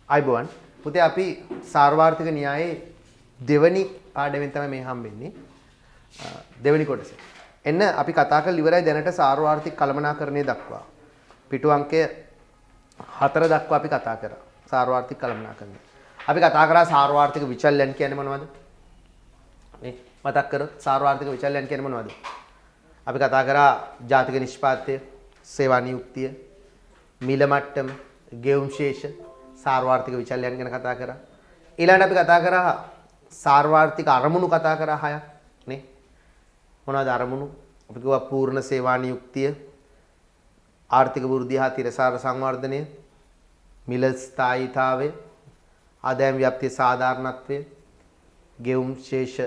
අයිබෝන් පුතේ අපි සාර්වාර්ථික න්‍යායේ දෙවනි පාඩමෙන් තමයි මේ හම්බෙන්නේ. දෙවනි කොටස. එන්න අපි කතා කරලා ඉවරයි දැනට සාර්වාර්ථික කළමනාකරණය දක්වා. පිටු අංකය 4 දක්වා අපි කතා කරා. සාර්වාර්ථික කළමනාකරණය. අපි කතා කරා සාර්වාර්ථික විචල්යන් කියන්නේ මොනවද? මේ මතක් කරොත් සාර්වාර්ථික විචල්යන් කියන්නේ මොනවද? අපි කතා කරා ජාතික නිෂ්පාදනය, සේවා නියුක්තිය, මිල මට්ටම, ගෙවුම් ශේෂ, සාර්වාර්ථික විචල්යන් ගැන කතා කරා. ඊළඟට අපි කතා කරා සාර්වාර්ථික අරමුණු කතා කරා 6ක් නේ. මොනවද අරමුණු? අපි කිව්වා පූර්ණ සේවා නියුක්තිය, ආර්ථික වෘද්ධිය හා තිරසාර සංවර්ධනය, මිල ස්ථායීතාවය, ආදායම් ව්‍යාප්තිය සාධාරණත්වය, ගෙවුම් ශේෂ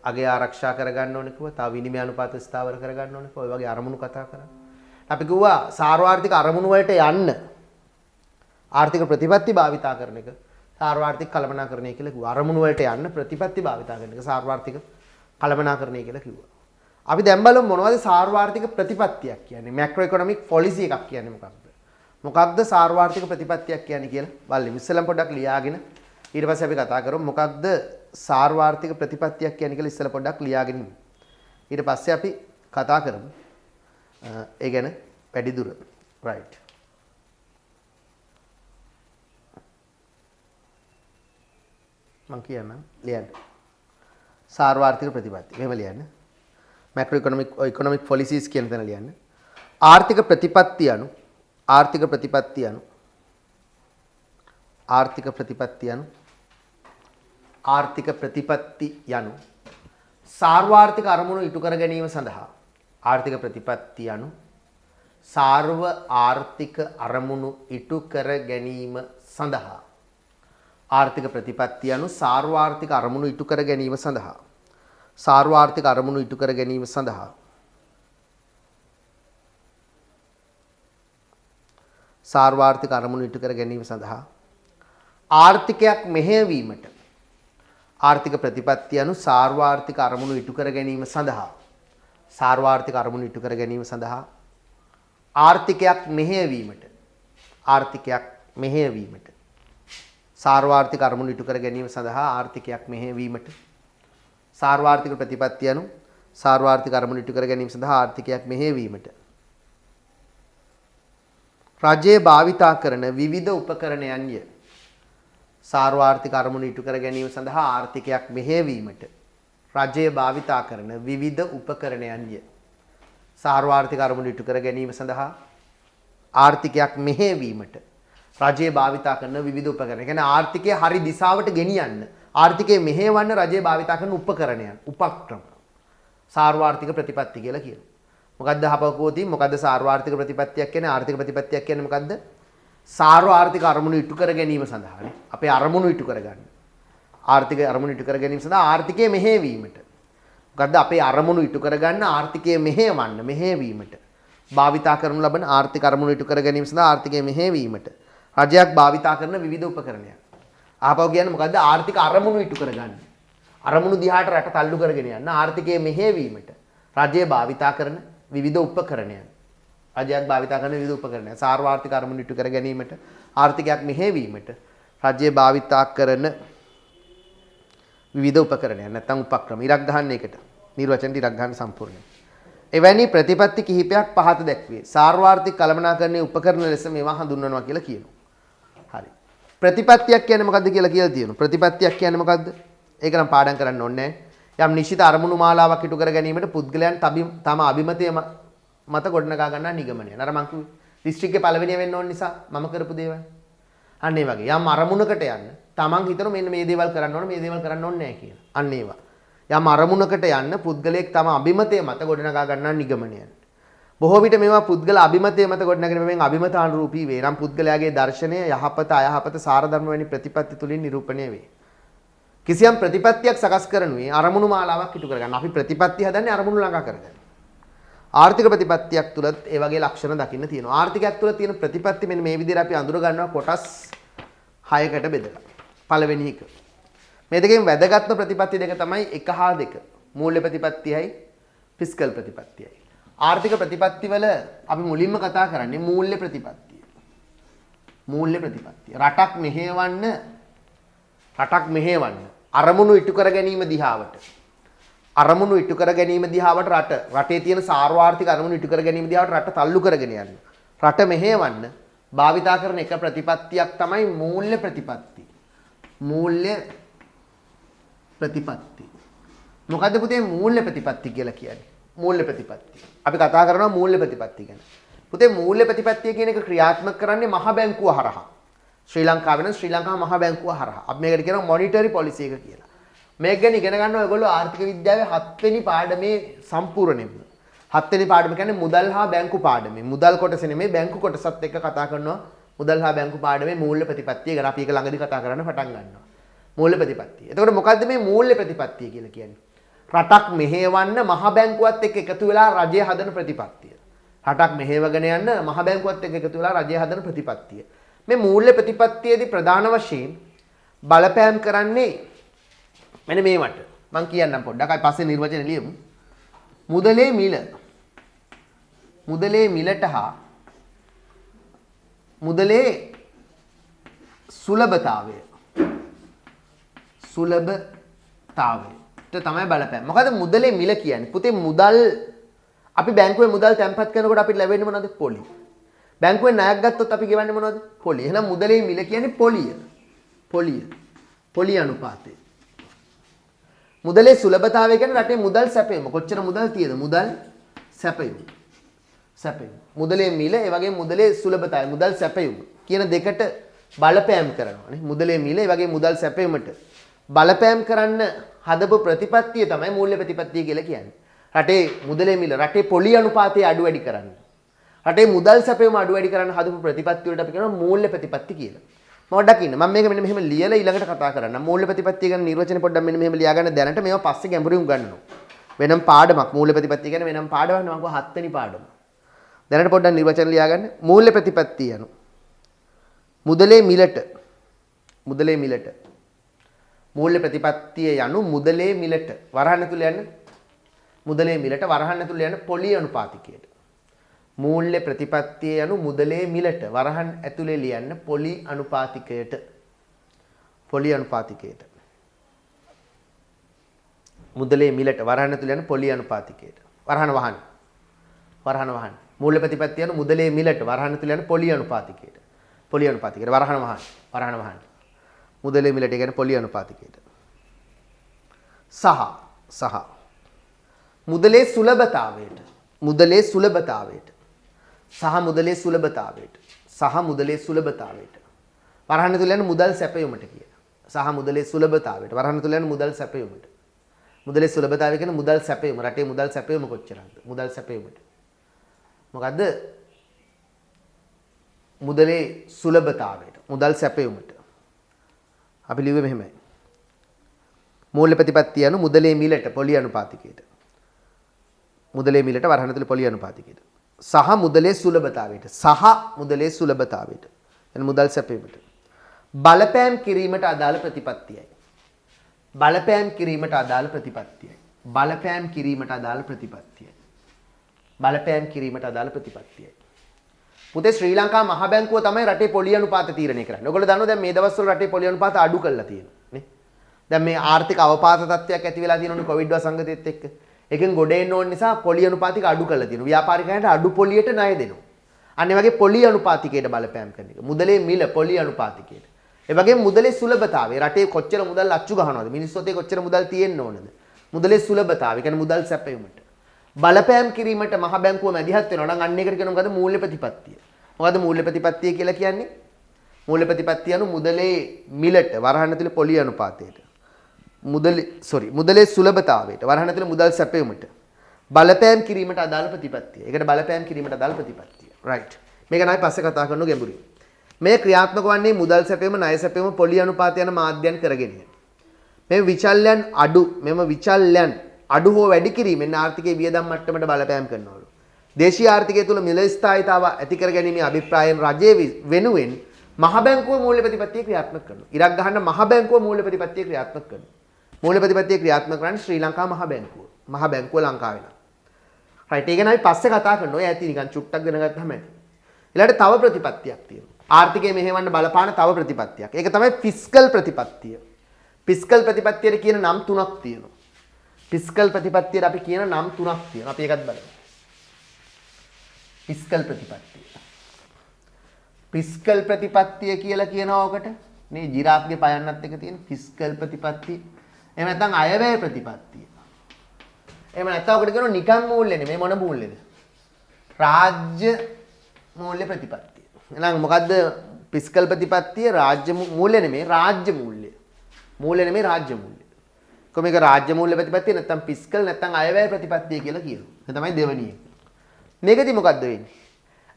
අගේ ආරක්ෂා කරගන්න ඕනේ කිව්වා. තව විනිමය අනුපාත ස්ථාවර කරගන්න ඕනේ කිව්වා. ඔය වගේ අරමුණු කතා කරා. අපි කිව්වා සාර්වාර්ථික අරමුණු වලට යන්න ආර්ථික ප්‍රතිපත්ති භාවිතා කරන එක සාර්වාර්ථික කළමනාකරණය කියලා කිව්වා. අරමුණු වලට යන්න ප්‍රතිපත්ති භාවිතා කරන එක සාර්වාර්ථික කළමනාකරණය කියලා කිව්වා. අපි දැන් බලමු මොනවද සාර්වාර්ථික ප්‍රතිපත්තියක් කියන්නේ? මැක්‍රෝ ඉකොනොමික් පොලිසි එකක් කියන්නේ මොකක්ද? මොකක්ද සාර්වාර්ථික ප්‍රතිපත්තියක් කියන්නේ කියලා බලමු. ඉස්සෙල්ලම පොඩ්ඩක් ලියාගෙන ඊට පස්සේ අපි කතා කරමු මොකක්ද සාර්වාර්ථික ප්‍රතිපත්තියක් කියන්නේ කියලා ඉස්සෙල්ලා පොඩ්ඩක් ලියාගෙන ඉමු. ඊට පස්සේ අපි කතා කරමු ඒ ගැන වැඩි දුර. right. මම කියන්නම් ලියන්න. සාර්වාර්ථික ප්‍රතිපත්ති. මෙහෙම ලියන්න. මැක්‍රෝ ඉකොනොමික් පොලිසිස් කියන තැන ලියන්න. ආර්ථික ප්‍රතිපත්ති යනු ආර්ථික ප්‍රතිපත්ති යනු සාර්වාර්ථික අරමුණු ඉටු කර ගැනීම සඳහා ආර්ථික ප්‍රතිපත්ති යනු සාර්ව ආර්ථික අරමුණු ඉටු කර ගැනීම සඳහා ආර්ථික ප්‍රතිපත්ති යනු සාර්වාර්ථික අරමුණු ඉටු කර ගැනීම සඳහා සාර්වාර්ථික අරමුණු ඉටු කර ගැනීම සඳහා සාර්වාර්ථික අරමුණු ඉටු කර ගැනීම සඳහා ආර්ථිකයක් මෙහෙයවීමට ආර්ථික ප්‍රතිපත්ති යනු සාර්වාර්ථික අරමුණු ඉටු කර ගැනීම සඳහා සාර්වාර්ථික අරමුණු ඉටු කර ගැනීම සඳහා ආර්ථිකයක් මෙහෙයවීමට සාර්වාර්ථික අරමුණු ඉටු කර ගැනීම සඳහා ආර්ථිකයක් මෙහෙයවීමට සාර්වාර්ථික ප්‍රතිපත්ති යනු සාර්වාර්ථික අරමුණු ඉටු කර ගැනීම සඳහා ආර්ථිකයක් මෙහෙයවීමට රජයේ භාවිතා කරන විවිධ උපකරණයන්ය. සාර්වාර්ථික අරමුණු ඉටු කර ගැනීම සඳහා ආර්ථිකයක් මෙහෙයවීමට රජයේ භාවිතා කරන විවිධ උපකරණයන්ය. සාර්වාර්ථික අරමුණු ඉටු කර ගැනීම සඳහා ආර්ථිකයක් මෙහෙයවීමට රජයේ භාවිතා කරන විවිධ උපකරණ. කියන්නේ ආර්ථිකය හරි දිශාවට ගෙනියන්න ආර්ථිකය මෙහෙයවන්න රජයේ භාවිතා කරන උපකරණයන් උපක්‍රම සාර්වාර්ථික ප්‍රතිපත්ති කියලා කියනවා. මොකද්ද හපකෝති මොකද්ද සාර්වාර්ථික ප්‍රතිපත්තියක් කියන්නේ? ආර්ථික ප්‍රතිපත්තියක් කියන්නේ මොකද්ද? සාර්වාර්ථික අරමුණු ඉටු කර ගැනීම සඳහානේ. අපේ අරමුණු ඉටු කරගන්න. ආර්ථික අරමුණු ඉටු කර ගැනීම සඳහා ආර්ථිකය මෙහෙයවීමට. මොකද්ද අපේ අරමුණු ඉටු කරගන්න ආර්ථිකය මෙහෙයවීමට. භාවිතා කරනු ලබන ආර්ථික අරමුණු ඉටු කර ගැනීම සඳහා ආර්ථිකය මෙහෙයවීමට රජයක් භාවිතා කරන විවිධ උපකරණයන්. ආපහු කියන්නේ මොකද්ද? ආර්ථික අරමුණු ඉටු කරගන්න. අරමුණු දිහාට රට තල්ලු කරගෙන යන්න ආර්ථිකය මෙහෙයවීමට රජය භාවිතා කරන විවිධ උපකරණයන්. රජයක් භාවිතා කරන විවිධ උපකරණයන්. සාර්වාර්ථික අරමුණු ඉටු කර ගැනීමට ආර්ථිකයක් මෙහෙයවීමට රජය භාවිතා කරන විවිධ උපකරණයන් නැත්නම් උපක්‍රම. ඉරක් ගහන්න එකට. නිර්වචන ඉරක් ගහන්න සම්පූර්ණයෙන්. එවැනි ප්‍රතිපත්ති කිහිපයක් පහත දැක්වේ. සාර්වාර්ථික කළමනාකරණයේ උපකරණ ලෙස මේවා හඳුන්වනවා කියලා කියනවා. හරි. ප්‍රතිපත්තියක් කියන්නේ මොකද්ද කියලා තියෙනවා. ප්‍රතිපත්තියක් කියන්නේ මොකද්ද? ඒක නම් පාඩම් කරන්න ඕනේ නැහැ. යම් නිශ්චිත අරමුණු මාලාවක් ඉටු කර ගැනීමට පුද්ගලයන් තම අභිමතය මත ගොඩනගා ගන්නා නිගමනය. අර මං කිව්වේ දිස්ත්‍රික්කේ පළවෙනිය වෙන්න ඕන නිසා මම කරපු දේවල්. අන්න ඒ වගේ යම් අරමුණකට යන්න තමන් හිතන මෙන්න මේ දේවල් කරන්න ඕන මේ දේවල් කරන්න ඕනේ නැහැ කියලා. අන්න ඒවා. යම් අරමුණකට යන්න පුද්ගලයෙක් තම අභිමතය මත ගොඩනගා ගන්නා නිගමනයන්. බොහෝ විට මේවා පුද්ගල අභිමතය මත ගොඩනගෙන මෙන් අභිමතානුරූපී වේ. නම් පුද්ගලයාගේ දර්ශනය යහපත අයහපත සාරධර්ම වැනි ප්‍රතිපත්ති තුලින් නිරූපණය වේ. කිසියම් ප්‍රතිපත්තියක් සකස් කරනුවේ අරමුණු මාලාවක් ඉටු කරගන්න. අපි ප්‍රතිපත්ති හදන්නේ අරමුණු ළඟා කරගන්න. ආර්ථික ප්‍රතිපත්තියක් තුලත් ඒ වගේ ලක්ෂණ දකින්න තියෙනවා. ආර්ථිකයක් තුල තියෙන ප්‍රතිපත්ති මෙන්න මේ විදිහට අපි අඳුර ගන්නවා කොටස් 6කට බෙදලා. පළවෙනි එක. මේ දෙකෙන් වැදගත්ම ප්‍රතිපත්ති දෙක තමයි 1 හා 2. මූල්‍ය ප්‍රතිපත්තියයි ෆිස්කල් මූල්‍ය ප්‍රතිපත්තිය. රටක් මෙහෙවන්න අරමුණු ඉටු කර ගැනීම දිහාවට රටේ තියෙන සාර්වාර්ථික අරමුණු ඉටු කර ගැනීම දිහාවට රට තල්ලු කරගෙන යන්න. රට මෙහෙවන්න භාවිතා කරන එක ප්‍රතිපත්තියක් තමයි මූල්‍ය ප්‍රතිපත්ති. මූල්‍ය ප්‍රතිපත්ති. මොකද්ද පුතේ මූල්‍ය ප්‍රතිපත්ති කියලා කියන්නේ? මූල්‍ය ප්‍රතිපත්තිය. අපි කතා කරනවා මූල්‍ය ප්‍රතිපත්තිය ගැන. පුතේ මූල්‍ය ප්‍රතිපත්තිය කියන එක ක්‍රියාත්මක කරන්නේ මහ බැංකුව හරහා. ශ්‍රී ලංකාවේ නම් ශ්‍රී ලංකා මහ බැංකුව හරහා. අපි මේකට කියනවා මොනිටරි පොලිසි එක කියලා. මේක ගැන ඉගෙන ගන්න ඔයගොල්ලෝ ආර්ථික විද්‍යාවේ 7 වෙනි පාඩමේ සම්පූර්ණයෙන්ම. 7 වෙනි පාඩම කියන්නේ මුදල් හා බැංකු පාඩමේ. මුදල් කොටස නෙමෙයි බැංකු කොටසත් එක්ක කතා කරනවා. මුදල් හා බැංකු පාඩමේ මූල්‍ය ප්‍රතිපත්තිය ගැන අපි ඒක ළඟදී කතා කරන්න පටන් ගන්නවා. මූල්‍ය ප්‍රතිපත්තිය. එතකොට මොකද්ද මේ මූල්‍ය ප්‍රතිපත්තිය කියලා කියන්නේ? රටක් මෙහෙවන්න මහ බැංකුවත් එක්ක එකතු වෙලා රජය හදන ප්‍රතිපත්තිය. රටක් මෙහෙවගෙන යන්න මහ බැංකුවත් එක්ක එකතු වෙලා රජය හදන ප්‍රතිපත්තිය. මේ මූල්‍ය ප්‍රතිපත්තියේදී ප්‍රධාන වශයෙන් බලපෑම් කරන්නේ මෙන්න මේවට. මම කියන්නම් පොඩ්ඩක්. අපි පස්සේ නිර්වචන ලියමු. මුදලේ මිලට හා මුදලේ සුලභතාවය තමයි බලපෑම. මොකද මුදලේ මිල කියන්නේ? පුතේ මුදල් අපි බැංකුවේ මුදල් තැන්පත් කරනකොට අපිට ලැබෙන්නේ මොනවද? පොලි. බැංකුවෙන් ණයක් ගත්තොත් අපි ගෙවන්නේ මොනවද? පොලි. එහෙනම් මුදලේ මිල කියන්නේ පොලි අනුපාතය. මුදලේ සුලභතාවය කියන්නේ රටේ මුදල් සැපයීම. කොච්චර මුදල් තියෙද? මුදල් සැපයීම. මුදලේ මිල ඒ වගේම මුදලේ සුලභතාවය, මුදල් සැපයීම කියන දෙකට බලපෑම් කරනවා නේ. මුදලේ මිල ඒ වගේම මුදල් සැපයීමට බලපෑම් කරන්න හදපු ප්‍රතිපත්තිය තමයි මූල්‍ය ප්‍රතිපත්තිය කියලා කියන්නේ. රටේ මුදලේ මිල, රටේ පොලි අනුපාතය අඩු වැඩි කරන්න. රටේ මුදල් සැපයීම අඩු වැඩි කරන්න හදපු ප්‍රතිපත්තිය වලට අපි කියනවා මූල්‍ය ප්‍රතිපත්ති කියලා. පොඩ්ඩක් ඉන්න. මම මේක මෙන්න මෙහෙම ලියලා ඊළඟට කතා කරන්නම්. මූල්‍ය ප්‍රතිපත්තිය ගැන නිර්වචන පොඩ්ඩක් මෙන්න මෙහෙම ලියා ගන්න දැනට මේවා පස්සේ ගැඹුරින් උගන්වනවා. වෙනම පාඩමක් මූල්‍ය ප්‍රතිපත්තිය ගැන වෙනම පාඩමක් නේ. මම කිව්වා 7 වෙනි පාඩම. දැනට පොඩ්ඩක් නිර්වචන ලියා ගන්න. මූල්‍ය ප්‍රතිපත්තිය යනු මුදලේ මිලට මූල්‍ය ප්‍රතිපත්තිය යනු මුදලේ මිලට වරහන් ඇතුළේ යන පොලි අනුපාතිකයට. මූල්‍ය ප්‍රතිපත්තිය යනු මුදලේ මිලට වරහන් ඇතුලේ ලියන්න පොලි අනුපාතිකයට. මුදලේ මිලට වරහන් ඇතුලේ යන පොලි අනුපාතිකයට. වරහන වහන්න. මූල්‍ය ප්‍රතිපත්තිය යනු මුදලේ මිලට වරහන් ඇතුලේ යන පොලි අනුපාතිකයට. වරහන වහන්න. මුදලේ මිලට කියන්නේ පොලි අනුපාතිකයට. සහ මුදලේ සුලභතාවයට. වරහන් ඇතුළේ යන මුදල් සැපයීමට කියන. මුදලේ සුලභතාවය කියන්නේ මුදල් සැපයීම. රටේ මුදල් සැපයීම කොච්චරද? මුදල් සැපයීමට. මොකද්ද? මුදලේ සුලභතාවයට. මුදල් සැපයීමට. අපි ලිව්වේ මෙහෙමයි. මූල්‍ය ප්‍රතිපත්තිය යනු මුදලේ මිලට පොලි අනුපාතිකයට. මුදලේ මිලට වරහන් ඇතුළේ පොලි අනුපාතිකයට. සහ මුදලේ සුලභතාවයට. එන මුදල් සැපයීමට. බලපෑම් කිරීමට අදාළ ප්‍රතිපත්තියයි. පුතේ ශ්‍රී ලංකා මහ බැංකුව තමයි රටේ පොලි අනුපාත තීරණය කරන්නේ. ඔයගොල්ලෝ දන්නවද දැන් මේ දවස්වල රටේ පොලි අනුපාත අඩු කරලා තියෙනවා නේ. දැන් මේ ආර්ථික අවපාත තත්ත්වයක් ඇති වෙලා තියෙනවනේ කොවිඩ් වසංගතයත් එක්ක. එකෙන් ගොඩ එන්න ඕන නිසා පොලි අනුපාතික අඩු කරලා තියෙනවා. ව්‍යාපාරිකයන්ට අඩු පොලියට ණය දෙනවා. අන්න ඒ වගේ පොලි අනුපාතිකයට බලපෑම් කරන එක. මුදලේ මිල පොලි අනුපාතිකයට. ඒ වගේම මුදලේ සුලභතාවය. රටේ කොච්චර මුදල් අච්චු ගහනවද? මිනිස්සු අතේ කොච්චර මුදල් තියෙන්න ඕනද? මුදලේ සුලභතාවය කියන්නේ මුදල් සැපයීමට. බලපෑම් කිරීමට මහ බැංකුව මැදිහත් වෙනවා නම් අන්න ඒකට කියනවා මොකද? මූල්‍ය ප්‍රතිපත්තිය. මොකද මූල්‍ය ප්‍රතිපත්තිය කියලා කියන්නේ? මූල්‍ය ප්‍රතිපත්තිය අනු මුදලේ මිලට වරහන් ඇතුලේ පොලි අනුපාතයට. මුදලේ සුලභතාවයට වරහන් ඇතුලේ මුදල් සැපයීමට බලපෑම් කිරීමට අදාළ ප්‍රතිපත්තිය. ඒකට බලපෑම් කිරීමට අදාළ ප්‍රතිපත්තිය. රයිට්. මේක නයි පස්සේ කතා කරනවා ගැඹුරින්. මේ ක්‍රියාත්මක වන්නේ මුදල් සැපයීම, ණය සැපයීම, පොලි අනුපාත යන මාධ්‍යයන් කරගෙන. මේ විචල්යන් අඩු හෝ වැඩි කිරීමෙන් ආර්ථිකයේ වියදම් මට්ටමට බලපෑම් කරනවලු. දේශීය ආර්ථිකය තුළ මිල ස්ථායීතාව ඇති කර ගැනීමේ අභිප්‍රායයෙන් රජයේ වෙනුවෙන් මහ බැංකුව මූල්‍ය ප්‍රතිපත්තිය ක්‍රියාත්මක කරනවා. ඉරක් ගහන්න මහ බැංකුව මූල්‍ය ප්‍රතිපත්තිය ක්‍රියාත්මක කරනවා. මූල්‍ය ප්‍රතිපත්තිය ක්‍රියාත්මක කරන්නේ ශ්‍රී ලංකා මහ බැංකුව. මහ බැංකුව ලංකාවේ නම්. රයිට්. ඒක ගැන අපි පස්සේ කතා කරනවා. ඔය ඇති නිකන් චුට්ටක් දැනගත්තාම ඇති. ඊළඟට තව ප්‍රතිපත්තියක් තියෙනවා. ආර්ථිකය මෙහෙවන්න බලපාන තව ප්‍රතිපත්තියක්. ඒක තමයි ෆිස්කල් ප්‍රතිපත්තිය. ෆිස්කල් ප්‍රතිපත්තියට කියන නම් තුනක් තියෙනවා. ෆිස්කල් ප්‍රතිපත්තියට අපි කියන නම් තුනක් තියෙනවා. අපි ඒකත් බලමු. ෆිස්කල් ප්‍රතිපත්තිය. ෆිස්කල් ප්‍රතිපත්තිය කියලා කියනවා ඔකට. මේ ජිරාෆ්ගේ පයන්නත් එක තියෙන ෆිස්කල් ප්‍රතිපත්තිය. එහෙම නැත්නම් අයවැය ප්‍රතිපත්තිය. එහෙම නැත්නම් ඔකට කියනවා නිකම් මූල්‍ය නෙමෙයි මොන මූල්‍යද? රාජ්‍ය මූල්‍ය ප්‍රතිපත්තිය. එහෙනම් මොකද්ද ෆිස්කල් ප්‍රතිපත්තිය? රාජ්‍ය මූල්‍ය නෙමෙයි රාජ්‍ය මූල්‍ය. මූල්‍ය නෙමෙයි රාජ්‍ය මූල්‍ය. කොහොම මේක රාජ්‍ය මූල්‍ය ප්‍රතිපත්තිය නැත්නම් ෆිස්කල් නැත්නම් අයවැය ප්‍රතිපත්තිය කියලා කියනවා. ඒ තමයි දෙවෙනි එක. මේකදී මොකද්ද වෙන්නේ?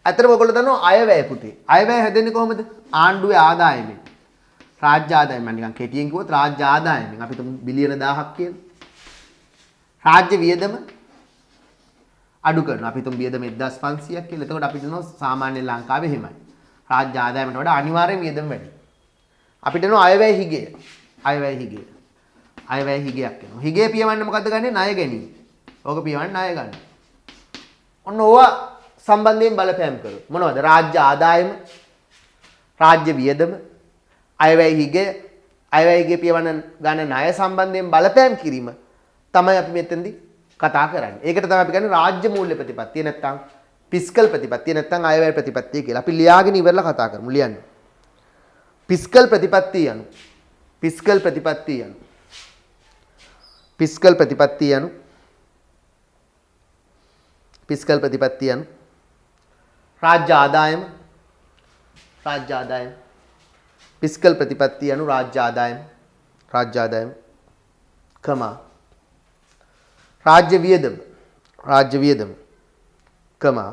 අතරම ඔයගොල්ලෝ දන්නවා අයවැය පුතේ. අයවැය හැදෙන්නේ කොහොමද? ආණ්ඩුවේ ආදායමෙන්. රාජ්‍ය ආදායම නිකන් කෙටියෙන් කිව්වොත් රාජ්‍ය ආදායමෙන් අපි තුමු බිලියන 1000ක් කියලා. රාජ්‍ය වියදම අඩු කරනවා. අපි තුමු වියදම 1500ක් කියලා. එතකොට අපි දන්නවා සාමාන්‍ය ලංකාවේ එහෙමයි. රාජ්‍ය ආදායමට වඩා අනිවාර්යෙන් වියදම වැඩි. අපිට නෝ අයවැය හිගය. අයවැය හිගය. අයවැය හිගයක් වෙනවා. හිගය පියවන්නේ මොකද්ද ගන්නේ? ණය ගැනීම. ඕක පියවන්නේ ණය ගන්න. ඔන්න ඕවා සම්බන්ධයෙන් බලපෑම් කරොත් මොනවද? රාජ්‍ය ආදායම, රාජ්‍ය වියදම, අයවැය හිගය, අයවැය හිගය පියවන ගන්න ණය සම්බන්ධයෙන් බලපෑම් කිරීම තමයි අපි මෙතෙන්දී කතා කරන්නේ. ඒකට තමයි අපි කියන්නේ රාජ්‍ය මූල්‍ය ප්‍රතිපත්තිය නැත්නම් ෆිස්කල් ප්‍රතිපත්තිය නැත්නම් අයවැය ප්‍රතිපත්තිය කියලා. අපි ලියාගෙන ඉවරලා කතා කරමු. ලියන්න. ෆිස්කල් ප්‍රතිපත්තිය යනු ෆිස්කල් ප්‍රතිපත්තිය යනු ෆිස්කල් ප්‍රතිපත්තිය යනු ෆිස්කල් ප්‍රතිපත්තිය යනු රාජ්‍ය ආදායම රාජ්‍ය ආදායම ෆිස්කල් ප්‍රතිපත්තිය යනු රාජ්‍ය ආදායම කමා රාජ්‍ය වියදම කමා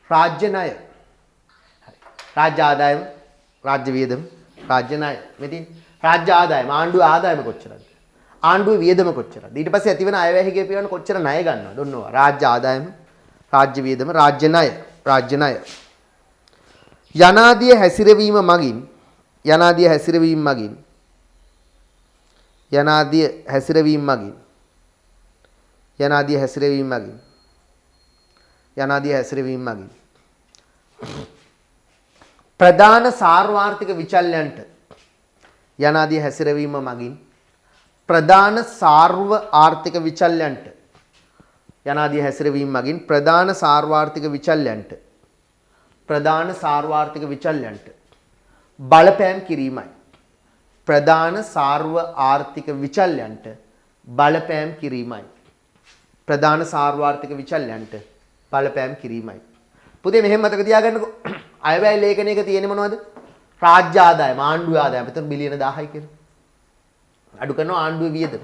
රාජ්‍ය ණය. රාජ්‍ය ආදායම රාජ්‍ය වියදම රාජ්‍ය ණය. මෙතින් රාජ්‍ය ආදායම ආණ්ඩුවේ ආදායම කොච්චරද? ආණ්ඩුවේ වියදම කොච්චරද? ඊට පස්සේ ඇතිවෙන අයවැය හිගය පියවන කොච්චර ණය ගන්නවද? ඔන්නවා. රාජ්‍ය ආදායම රාජ්‍ය වියදම රාජ්‍ය ණය. යනාදිය හැසිරවීම මගින් යනාදිය හැසිරවීම මගින් ප්‍රධාන සාර්වාර්ථික විචල්යන්ට යනාදිය හැසිරවීම මගින් ප්‍රධාන සාර්ව ආර්ථික විචල්යන්ට යනාදිය හැසිරවීම මගින් ප්‍රධාන සාර්වාර්ථික විචල්යන්ට බලපෑම් කිරීමයි. ප්‍රධාන සාර්ව ආර්ථික විචල්යන්ට බලපෑම් කිරීමයි. ප්‍රධාන සාර්වාර්ථික විචල්යන්ට බලපෑම් කිරීමයි. පුතේ මෙහෙම මතක තියාගන්නකෝ. අයවැය ලේඛනයක තියෙන්නේ මොනවද? රාජ්‍ය ආදායම, ආණ්ඩුවේ ආදායම. එතන බිලියන 1000යි කියලා. අඩු කරනවා ආණ්ඩුවේ වියදම.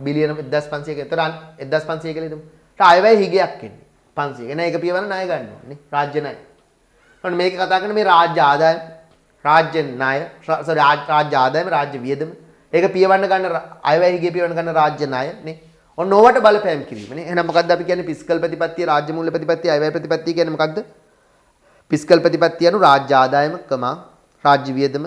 බිලියන 1500ක. එතන 1500 කියලා හිතමු. අයවැය හිගයක් එන්නේ. 500. එන එක පියවන ණය ගන්නවා නේ. රාජ්‍ය ණය. ඔන්න මේක කතා කරන මේ රාජ්‍ය ආදායම, රාජ්‍ය ණය, රාජ්‍ය ආදායම, රාජ්‍ය වියදම. ඒක පියවන්න ගන්න අයවැය හිගය පියවන්න ගන්න රාජ්‍ය ණය නේ. ඔන්න ඕවට බලපෑම් කිරීම නේ. එහෙනම් මොකද්ද අපි කියන්නේ ෆිස්කල් ප්‍රතිපත්තිය, රාජ්‍ය මූල්‍ය ප්‍රතිපත්තිය, අයවැය ප්‍රතිපත්තිය කියන්නේ මොකද්ද? ෆිස්කල් ප්‍රතිපත්තිය anu රාජ්‍ය ආදායම, රාජ්‍ය වියදම,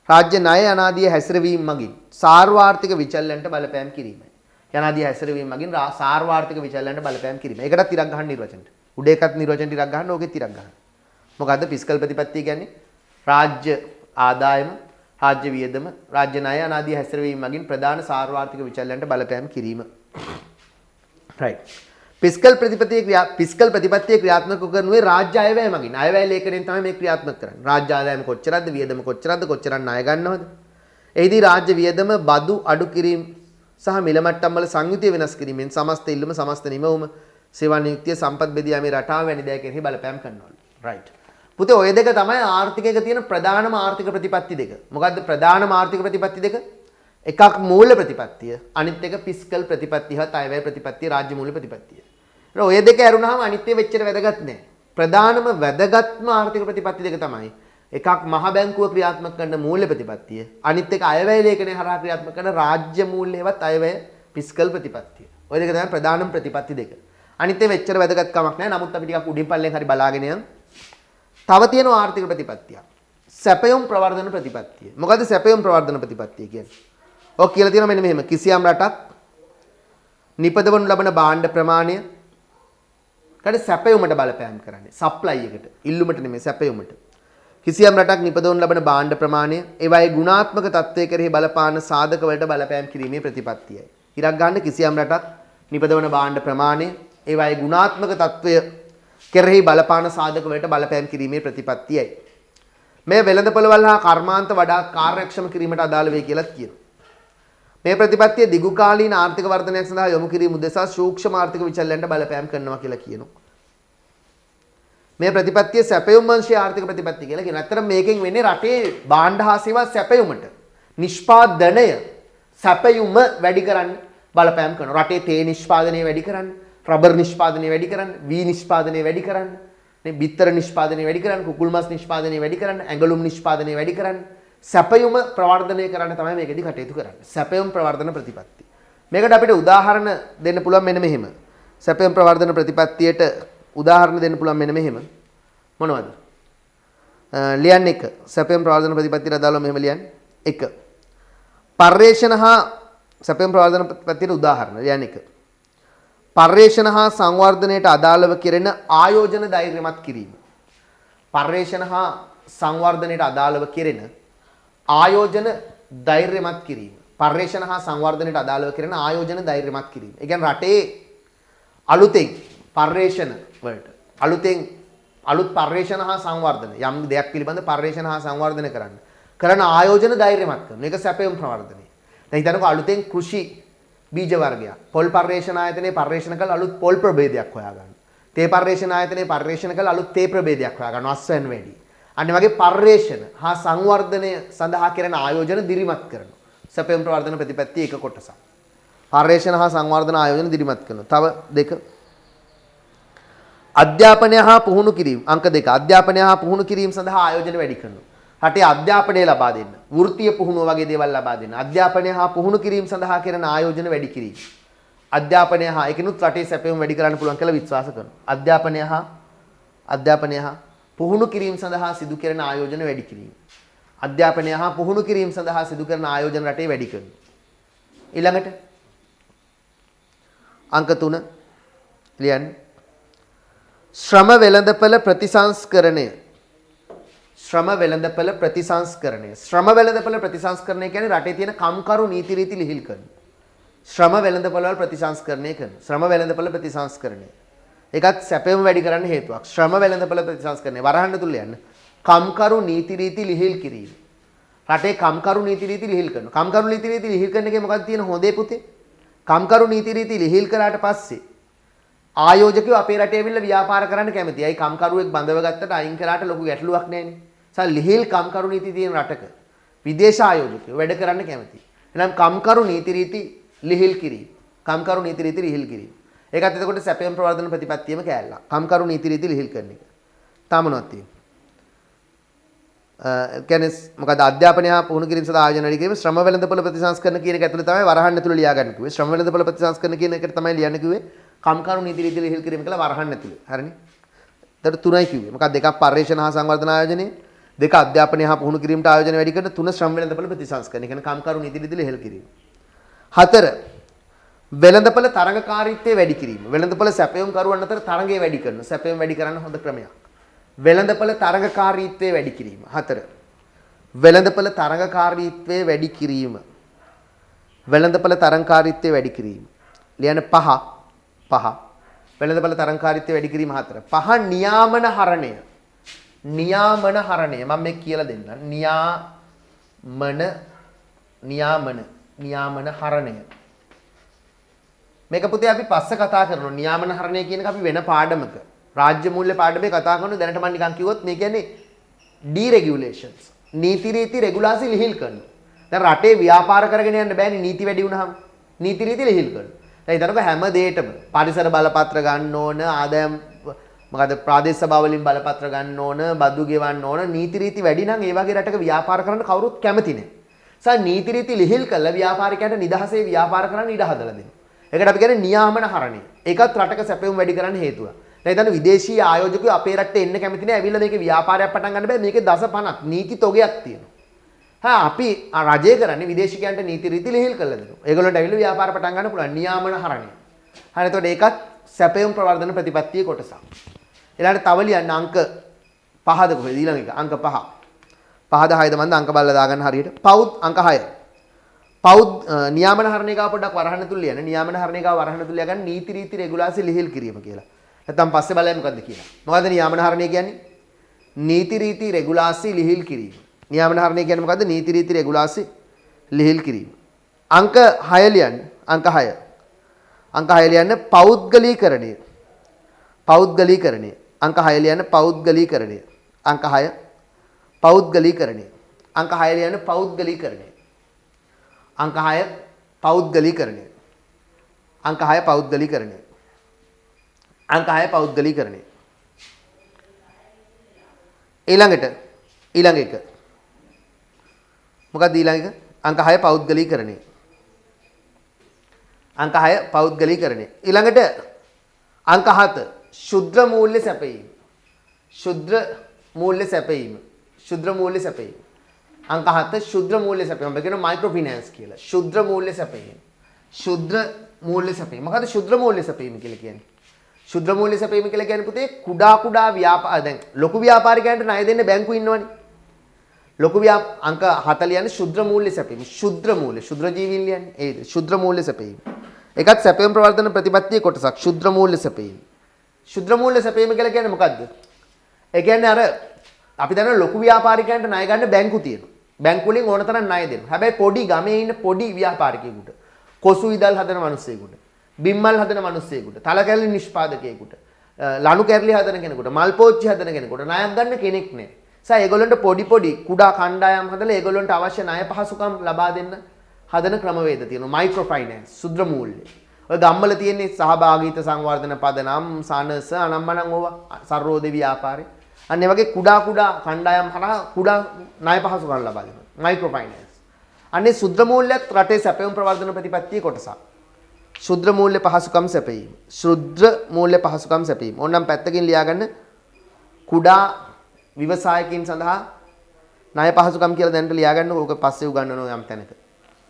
රාජ්‍ය ණය අනාදී හැසිරවීම මගින් සාර්වාර්ථික විචල්යන්ට බලපෑම් කිරීමයි. යනාදී හැසිරවීම මගින් සාර්වාර්ථික විචල්යන්ට බලපෑම් කිරීම. ඒකටත් තිරක් ගන්න නිර්වචනට. උඩ එකත් නිර්වචන ටිකක් ගන්න, ඕකෙත් තිරක් ගන්න. මොකද්ද ෆිස්කල් ප්‍රතිපත්තිය කියන්නේ? රාජ්‍ය ආදායම, රාජ්‍ය වියදම, රාජ්‍ය ණය අනාදී හැසිරවීම මගින් ප්‍රධාන සාර්වාර්ථික විචල්යන්ට බලපෑම් කිරීම. right. ෆිස්කල් ප්‍රතිපත්තිය ක්‍රියාත්මක කරනුවේ රාජ්‍ය අයවැය මගින්. අයවැය ලේඛනයෙන් තමයි මේ ක්‍රියාත්මක කරන්නේ. රාජ්‍ය ආදායම කොච්චරද, වියදම කොච්චරද, කොච්චරක් ණය ගන්නවද? එහිදී රාජ්‍ය වියදම බදු අඩු කිරීම සහ මිල මට්ටම් වල සංයුතිය වෙනස් කිරීමෙන් සමස්ත ඉල්ලුම, සමස්ත නිමවුම, සේවා නියුක්තිය, සම්පත් බෙදීමේ රටාව වැනි දෑ කෙරෙහි බලපෑම් කරනවලු. right. පුතේ ඔය දෙක තමයි ආර්ථිකයක තියෙන ප්‍රධානම ආර්ථික ප්‍රතිපත්ති දෙක. මොකද්ද ප්‍රධානම ආර්ථික ප්‍රතිපත්ති දෙක? එකක් මූල්‍ය ප්‍රතිපත්තිය, අනිත් එක ෆිස්කල් ප්‍රතිපත්තිය, හත් අයවැය ප්‍රතිපත්තිය, රාජ්‍ය මූල්‍ය ප්‍රතිපත්තිය. ඔය දෙක ඇරුණාම අනිත් ඒවා එච්චර වැදගත් නෑ. ප්‍රධානම වැදගත්ම ආර්ථික ප්‍රතිපත්ති දෙක තමයි එකක් මහ බැංකුව ක්‍රියාත්මක කරන මූල්‍ය ප්‍රතිපත්තිය, අනිත් එක අයවැය ලේඛනය හරහා ක්‍රියාත්මක කරන රාජ්‍ය මූල්‍යවත් අයවැය ෆිස්කල් ප්‍රතිපත්තිය. ඔය දෙක තමයි ප්‍රධානම ප්‍රතිපත්ති දෙක. අනිත් ඒවා එච්චර වැදගත් කමක් නෑ. නමුත් අපි ටිකක් උඩින් පල්ලෙන් හරි බලාගෙන යමු. තව තියෙනවා ආර්ථික ප්‍රතිපත්තියක්. සැපයුම් ප්‍රවර්ධන ප්‍රතිපත්තිය. මොකද්ද සැපයුම් ප්‍රවර්ධන ප්‍රතිපත්තිය කියන්නේ? ඔක් කියලා තියෙනවා මෙන්න මෙහෙම. කිසියම් රටක් නිපදවනු ලබන භාණ්ඩ ප්‍රමාණය කඩ සැපයුමට බලපෑම් කරන්නේ. සප්ලයි එකට. ඉල්ලුමට නෙමෙයි සැපයුමට. කිසියම් රටක් නිපදවන ලබන භාණ්ඩ ප්‍රමාණය ඒවායේ ගුණාත්මක තත්ත්වයේ කෙරෙහි බලපාන සාධක වලට බලපෑම් කිරීමේ ප්‍රතිපත්තියයි. ඉරක් ගන්න කිසියම් රටක් නිපදවන භාණ්ඩ ප්‍රමාණය ඒවායේ ගුණාත්මක තත්ත්වය කෙරෙහි බලපාන සාධක වලට බලපෑම් කිරීමේ ප්‍රතිපත්තියයි. මේ වෙළඳපොළවල් හා කර්මාන්ත වඩා කාර්යක්ෂම කිරීමට අදාළ වේ කියලා කියනවා. මේ ප්‍රතිපත්තිය දිගුකාලීන ආර්ථික වර්ධනයක් සඳහා යොමු කිරීම උදෙසා සූක්ෂම ආර්ථික විචලනයන්ට බලපෑම් කරනවා කියලා කියනවා. මේ ප්‍රතිපත්තිය සැපයුම් වංශීය ආර්ථික ප්‍රතිපත්තිය කියලා කියනවා. ඇත්තට මේකෙන් වෙන්නේ රටේ භාණ්ඩ හා සේවා සැපයුමට නිෂ්පාදනය සැපයුම වැඩි කරන්න බලපෑම් කරනවා. රටේ තේ නිෂ්පාදනය වැඩි කරන්න, රබර් නිෂ්පාදනය වැඩි කරන්න, වී නිෂ්පාදනය වැඩි කරන්න, නේ බිත්තර නිෂ්පාදනය වැඩි කරන්න, කුකුල් මස් නිෂ්පාදනය වැඩි කරන්න, ඇඟලුම් නිෂ්පාදනය වැඩි කරන්න, සැපයුම ප්‍රවර්ධනය කරන්න තමයි මේකෙදි කටයුතු කරන්නේ. සැපයුම් ප්‍රවර්ධන ප්‍රතිපත්තිය. මේකට අපිට උදාහරණ දෙන්න පුළුවන් මෙන්න මෙහෙම. සැපයුම් ප්‍රවර්ධන ප්‍රතිපත්තියට උදාහරණ දෙන්න පුළුවන් මෙන්න මෙහෙම. මොනවද? ලියන්න එක. සැපයුම් ප්‍රවර්ධන ප්‍රතිපත්තියට අදාළව මෙහෙම ලියන්න. 1. පර්යේෂණ හා සැපයුම් ප්‍රවර්ධන ප්‍රතිපත්තියට උදාහරණ ලියන්න 1. පර්යේෂණ හා සංවර්ධනයට අදාළව කෙරෙන ආයෝජන ධෛර්යමත් කිරීම. පර්යේෂණ හා සංවර්ධනයට අදාළව කෙරෙන ආයෝජන ධෛර්යමත් කිරීම. පර්යේෂණ හා සංවර්ධනයට අදාළව කෙරෙන ආයෝජන ධෛර්යමත් කිරීම. ඒ කියන්නේ රටේ අලුතෙන් පර්යේෂණ වලට අලුත් පර්යේෂණ හා සංවර්ධන යම් දෙයක් පිළිබඳ පර්යේෂණ හා සංවර්ධන කරන ආයෝජන ධෛර්යමත් කරන එක සැපයුම් ප්‍රවර්ධනය. දැන් හිතන්නකෝ අලුතෙන් කෘෂි බීජ වර්ගයක් පොල් පර්යේෂණ ආයතනයේ පර්යේෂණ කළ අලුත් පොල් ප්‍රභේදයක් හොයාගන්න. තේ පර්යේෂණ ආයතනයේ පර්යේෂණ කළ අලුත් තේ ප්‍රභේදයක් හොයාගන්න අස්වැන්න වැඩි. අන්න වගේ පර්යේෂණ හා සංවර්ධනය සඳහා කරන ආයෝජන දිරිමත් කරනවා. සැපයුම් ප්‍රවර්ධන ප්‍රතිපත්තිය එක කොටසක්. පර්යේෂණ හා සංවර්ධන ආයෝජන දිරිමත් කරනවා. තව 2. අධ්‍යාපනය හා පුහුණු කිරීම. අංක 2. අධ්‍යාපනය හා පුහුණු කිරීම සඳහා ආයෝජන වැඩි කරනවා. රටේ අධ්‍යාපනය ලබා දෙන්න, වෘත්තීය පුහුණුව වගේ දේවල් ලබා දෙන්න. අධ්‍යාපනය හා පුහුණු කිරීම සඳහා කරන ආයෝජන වැඩි කිරීම. අධ්‍යාපනය හා ඒකිනුත් රටේ සැපයුම් වැඩි කරන්න පුළුවන් කියලා විශ්වාස කරනවා. අධ්‍යාපනය හා පුහුණු කිරීම සඳහා සිදු කරන ආයෝජන වැඩි කිරීම. අධ්‍යාපනය හා පුහුණු කිරීම සඳහා සිදු කරන ආයෝජන රටේ වැඩි කරනවා. ඊළඟට අංක 3 ලියන්න. ශ්‍රම වෙළඳපළ ප්‍රතිසංස්කරණය. ශ්‍රම වෙළඳපළ ප්‍රතිසංස්කරණය. ශ්‍රම වෙළඳපළ ප්‍රතිසංස්කරණය කියන්නේ රටේ තියෙන කම්කරු නීති රීති ලිහිල් කරන. ශ්‍රම වෙළඳපළ වල ප්‍රතිසංස්කරණය කරන. ශ්‍රම වෙළඳපළ ප්‍රතිසංස්කරණය. ඒකත් සැපයුම වැඩි කරන්න හේතුවක්. ශ්‍රම වෙළඳපළ ප්‍රතිසංස්කරණය වරහන්න තුල යන්න. කම්කරු නීති රීති ලිහිල් කිරීම. රටේ කම්කරු නීති රීති ලිහිල් කරනවා. කම්කරු නීති රීති ලිහිල් කරන එකේ මොකක්ද තියෙන හොඳේ පුතේ? කම්කරු නීති රීති ලිහිල් කරාට පස්සේ ආයෝජකයෝ අපේ රටේ ඇවිල්ලා ව්‍යාපාර කරන්න කැමතියි. අයි කම්කරුවෙක් බඳව ගත්තට අයින් කරාට ලොකු ගැටලුවක් නැහැනේ. ලිහිල් කම්කරු නීති තියෙන රටක විදේශ ආයෝජකයෝ වැඩ කරන්න කැමතියි. එහෙනම් කම්කරු නීති රීති ලිහිල් කිරීම. කම්කරු නීති රීති ලිහිල් කිරීම. ඒකත් එතකොට සැපයුම් ප්‍රවර්ධන ප්‍රතිපත්තියම කෑල්ලක්. කම්කරු නීති රීති ලිහිල් කරන එක. තාම මොනවද තියෙන්නේ? කියන්නේ මොකද අධ්‍යාපනය හා පුහුණු කිරීම සඳහා ආයෝජන වැඩි කිරීම ශ්‍රම වෙළඳපොළ ප්‍රතිසංස්කරණ කියන එක ඇතුළේ තමයි වරහන් ඇතුළේ ලියා ගන්න කිව්වේ. ශ්‍රම වෙළඳපොළ ප්‍රතිසංස්කරණ කියන එකට තමයි ලියන්න කිව්වේ. කම්කරු නීති රීති ලිහිල් කිරීම කියලා වරහන් ඇතුළේ. හරිනේ? ඒතර 3යි කිව්වේ. මොකක්ද? 2ක් පර්යේෂණ හා සංවර්ධන ආයෝජනය, 2 අධ්‍යාපනය හා පුහුණු කිරීමට ආයෝජන වැඩි කරන, 3 ශ්‍රම වෙළඳපොළ ප්‍රතිසංස්කරණය. කියන්නේ කම්කරු නීති රීති ලිහිල් කිරීම. 4 වෙළඳපොළ තරඟකාරීත්වය වැඩි කිරීම. වෙළඳපොළ සැපයුම් කරුවන් අතර තරඟය වැඩි කරනවා. සැපයුම් වැඩි කරන්න හොඳ ක්‍රමයක්. වෙළඳපොළ තරඟකාරීත්වය වැඩි කිරීම. 4 වෙළඳපොළ තරඟකාරීත්වය වැඩි කිරීම. වෙළඳපොළ තරඟකාරීත්වය වැඩි කිරීම. ලියන්න 5 වෙළඳපොළ තරඟකාරීත්වය වැඩි කිරීම 4. 5 නියාමන හරණය. නියාමන හරණය මම මේ කියලා දෙන්නම්. නියාමන හරණය. මේක පුතේ අපි පස්සේ කතා කරනවා. නියාමන හරණය කියන එක අපි වෙන පාඩමක රාජ්‍ය මූල්‍ය පාඩමේ කතා කරනවා. දැනට මම නිකන් කිව්වොත් මේ කියන්නේ ඩීරෙගියුලේෂන්ස්. නීති රීති රෙගුලාසි ලිහිල් කරනවා. දැන් රටේ ව්‍යාපාර කරගෙන යන්න බෑනේ නීති වැඩි වුණාම. නීති රීති ලිහිල් කරනවා. දැන් ඊතරක හැම දෙයකම පරිසර බලපත්‍ර ගන්න ඕන, ආදායම් මොකද ප්‍රාදේශ සභාව වලින් බලපත්‍ර ගන්න ඕන, බදු ගෙවන්න ඕන. නීති රීති වැඩි නම් ඒ වගේ රටක ව්‍යාපාර කරන්න කවුරුත් කැමති නැහැ. නීති රීති ලිහිල් කළා ව්‍යාපාරිකයන්ට නිදහසේ ව්‍යාපාර කරන්න ඉඩ හදලා දෙනවා. ඒකට අපි කියන්නේ නියාමන හරණය. ඒකත් රටක සැපයුම් වැඩි කරන්න හේතුවක්. දැන් හිතන්න විදේශීය ආයෝජකයෝ අපේ රටේ එන්න කැමති නැහැ. ඇවිල්ලා මේකේ ව්‍යාපාරයක් පටන් ගන්න බෑ. මේකේ දස 50ක් නීති තොගයක් තියෙනවා. අපි රජය කරන්නේ විදේශිකයන්ට නීති රීති ලිහිල් කරලා දෙනවා. ඒගොල්ලන්ට ඇවිල්ලා ව්‍යාපාර පටන් ගන්න පුළුවන්. නියාමන හරණය. හරි එතකොට ඒකත් සැපයුම් ප්‍රවර්ධන ප්‍රතිපත්තියේ කොටසක්. ඊළඟට තව ලියන්න අංක 5ද කොහෙද ඊළඟ එක අංක 5. 5ද 6ද මන්ද අංක බලලා දාගන්න හරියට. පෞද් අංක 6. පෞද් නියාමන හරණේකාව පොඩ්ඩක් වරහන්න තුල ලියන්න. නියාමන හරණේකාව වරහන්න තුල ලියගන්න නීති රීති රෙගුලාසි ලිහිල් කිරීම කියලා. නැත්තම් පස්සේ බලන්න මොකද්ද කියලා. මොකද්ද නියාමන හරණේ කියන්නේ? නීති රීති රෙගුලාසි ලිහිල් කිරීම. නියාමන හරණේ කියන්නේ මොකද්ද? නීති රීති රෙගුලාසි ලිහිල් කිරීම. අංක 6 ලියන්න. අංක 6. අංක 6 ලියන්න පෞද්ගලීකරණය. පෞද්ගලීකරණය. අංක 6 ලියන්න පෞද්ගලීකරණය. අංක 6 පෞද්ගලීකරණය. අංක 6 ලියන්න පෞද්ගලීකරණය. අංක 6 පෞද්ගලීකරණය. අංක 6 පෞද්ගලීකරණය. අංක 6 පෞද්ගලීකරණය. ඊළඟට ඊළඟ එක. මොකක්ද ඊළඟ එක? අංක 6 පෞද්ගලීකරණය. අංක 6 පෞද්ගලීකරණය. ඊළඟට අංක 7 ශුද්‍ර මූල්‍ය සැපයීම. ශුද්‍ර මූල්‍ය සැපයීම. ශුද්‍ර මූල්‍ය සැපයීම. අංක 7 ශුද්‍ර මූල්‍ය සැපයීම. අපි කියන මයික්‍රෝ ෆිනෑන්ස් කියලා. ශුද්‍ර මූල්‍ය සැපයීම. ශුද්‍ර මූල්‍ය සැපයීම. මොකද්ද ශුද්‍ර මූල්‍ය සැපයීම කියලා කියන්නේ? ශුද්‍ර මූල්‍ය සැපයීම කියලා කියන්නේ පුතේ කුඩා ව්‍යාපාර දැන් ලොකු ව්‍යාපාරිකයන්ට ණය දෙන්න බැංකු ඉන්නවනේ. ලොකු අංක 7 ලියන්නේ ශුද්‍ර මූල්‍ය සැපයීම. ශුද්‍ර මූල්‍ය ශුද්‍ර ජීවීන් ලියන්නේ ඒද ශුද්‍ර මූල්‍ය සැපයීම. ඒකත් සැපයීම ප්‍රවර්ධන ප්‍රතිපත්තියේ කොටසක්. ශුද්‍ර මූල්‍ය සැපයීම. ශුද්‍ර මූල්‍ය සැපයීම කියලා කියන්නේ මොකද්ද? ඒ කියන්නේ අර අපි දන්නවා ලොකු ව්‍යාපාරිකයන්ට ණය ගන්න බැංකු තියෙනවා. බැංකු වලින් ඕන තරම් ණය දෙනවා. හැබැයි පොඩි ගමේ ඉන්න පොඩි ව්‍යාපාරිකයෙකුට කොසු ඉදල් හදන මිනිස්සෙකුට බිම්මල් හදන මිනිස්සෙකුට තල කැරලි නිෂ්පාදකයෙකුට ලණු කැරලි හදන කෙනෙකුට මල් පෝච්චි හදන කෙනෙකුට ණයක් ගන්න කෙනෙක් නැහැ. ඒගොල්ලන්ට පොඩි කුඩා කණ්ඩායම් හදලා ඒගොල්ලන්ට අවශ්‍ය ණය පහසුකම් ලබා දෙන්න හදන ක්‍රමවේද තියෙනවා. මයික්‍රෝ ෆයිනෑන්ස් සුද්‍ර මූල්‍ය. ඔය ගම්වල තියෙන්නේ සහභාගීත්ව සංවර්ධන පදනම් සනස අනම්මනම් ඕවා සර්වෝදේ ව්‍යාපාරේ. අන්න ඒ වගේ කුඩා කණ්ඩායම් හරහා කුඩා ණය පහසුකම් ලබා දෙනවා. Micro finance. අන්නේ සුද්‍ර මූල්‍යත් රටේ සැපයුම් ප්‍රවර්ධන ප්‍රතිපත්තියේ කොටසක්. ශුද්‍ර මූල්‍ය පහසුකම් සැපයීම. ශුද්‍ර මූල්‍ය පහසුකම් සැපයීම. ඕනනම් පැත්තකින් ලියාගන්න කුඩා ව්‍යවසායකින් සඳහා ණය පහසුකම් කියලා දැනට ලියාගන්න. ඕක පස්සේ උගන්වනවා යම් තැනක.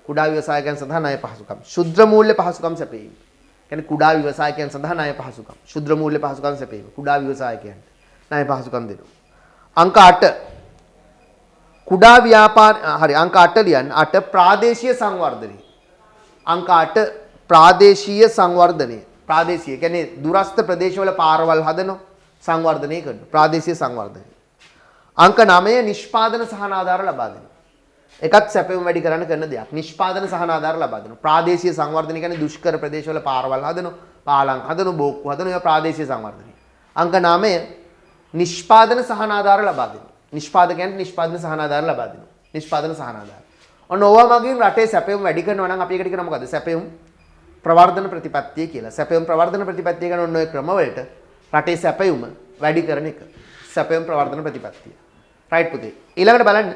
කුඩා ව්‍යවසායකයන් සඳහා ණය පහසුකම්. ශුද්‍ර මූල්‍ය පහසුකම් සැපයීම. කියන්නේ කුඩා ව්‍යවසායකයන් සඳහා ණය පහසුකම්. ශුද්‍ර මූල්‍ය පහසුකම් සැපයීම. කුඩා ව්‍යවසායකයන්ට ණය පහසුකම් දෙනවා. අංක 8 කුඩා ව්‍යාපාර හරි අංක 8 ලියන්න. 8 ප්‍රාදේශීය සංවර්ධනය. අංක 8 ප්‍රාදේශීය සංවර්ධනය. ප්‍රාදේශීය කියන්නේ දුරස්ත ප්‍රදේශවල පාරවල් හදනවා සංවර්ධනය කරනවා. ප්‍රාදේශීය සංවර්ධනය. අංක 9 නිෂ්පාදන සහනාධාර ලබා දෙනවා. එකත් සැපයුම් වැඩි කරන්න කරන දෙයක්. නිෂ්පාදන සහනාධාර ලබා දෙනවා. ප්‍රාදේශීය සංවර්ධනය කියන්නේ දුෂ්කර ප්‍රදේශවල පාරවල් හදනවා, පාලම් හදනවා, බෝක්කු හදනවා. ඒවා ප්‍රාදේශීය සංවර්ධනය. අංක 9 නිෂ්පාදන සහනාධාර ලබා දෙනවා. නිෂ්පාදකයන්ට නිෂ්පාදන සහනාධාර ලබා දෙනවා. නිෂ්පාදන සහනාධාර. ඔන්න ඕවා මගින් රටේ සැපයුම් වැඩි කරනවා නම් අපි ඒකට කියන මොකද්ද? සැපයුම් ප්‍රවර්ධන ප්‍රතිපත්තිය කියලා. සැපයුම් ප්‍රවර්ධන ප්‍රතිපත්තිය කියන ඔන්න ඔය ක්‍රමවලට රටේ සැපයුම වැඩි කරන එක. සැපයුම් ප්‍රවර්ධන ප්‍රතිපත්තිය. රයිට් පුතේ. ඊළඟට බලන්න.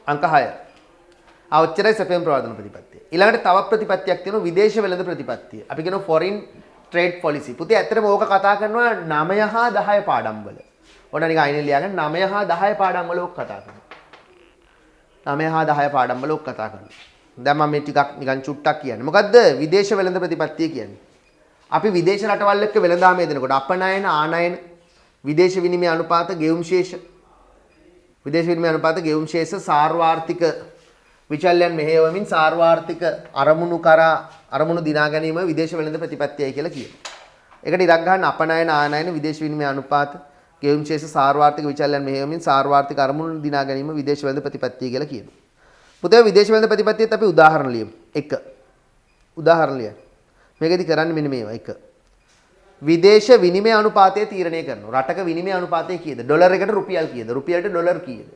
අංක 6. අවචරයි සැපයුම් ප්‍රවර්ධන ප්‍රතිපත්තිය. ඊළඟට තව ප්‍රතිපත්තියක් තියෙනවා විදේශ වෙළඳ ප්‍රතිපත්තිය. අපි කියනවා foreign trade policy. පුතේ ඇත්තටම ඕක කතා කරනවා 9 හා 10 පාඩම් වල. ඔන්න නිකන් අයිනේ ලියාගන්න 9 හා 10 පාඩම් වල ඕක කතා කරනවා. 9 හා 10 පාඩම් වල ඕක කතා කරනවා. දැන් මම මේ ටිකක් නිකන් චුට්ටක් කියන්නේ. මොකද්ද විදේශ වෙළඳ ප්‍රතිපත්තිය කියන්නේ? අපි විදේශ රටවල් එක්ක වෙළඳාම යදනකොට අපනයන ආනයන විදේශ විනිමය අනුපාත ගෙවුම් ශේෂ විදේශ විනිමය අනුපාත ගෙවුම් ශේෂ සාර්වාර්ථික විචල්යන් මෙහෙයවමින් සාර්වාර්ථික අරමුණු දිනා ගැනීම විදේශ වෙළඳ ප්‍රතිපත්තියයි කියලා කියනවා. ඒකට ඉරක් ගන්න අපනයන ආනයන විදේශ විනිමය අනුපාත ගෙවුම් ශේෂ සාර්වාර්ථික විචල්යන් මෙහෙයවමින් සාර්වාර්ථික අරමුණු දිනා ගැනීම විදේශ වෙළඳ ප්‍රතිපත්තිය කියලා කියනවා. පුතේ විදේශ වෙළඳ ප්‍රතිපත්තියත් අපි උදාහරණ ලියමු. 1 උදාහරණ ලියන්න. මේකෙදි කරන්නේ මෙන්න මේවා. 1 විදේශ විනිමය අනුපාතය තීරණය කරනවා. රටක විනිමය අනුපාතය කීයද? ඩොලර් එකට රුපියල් කීයද? රුපියලට ඩොලර් කීයද?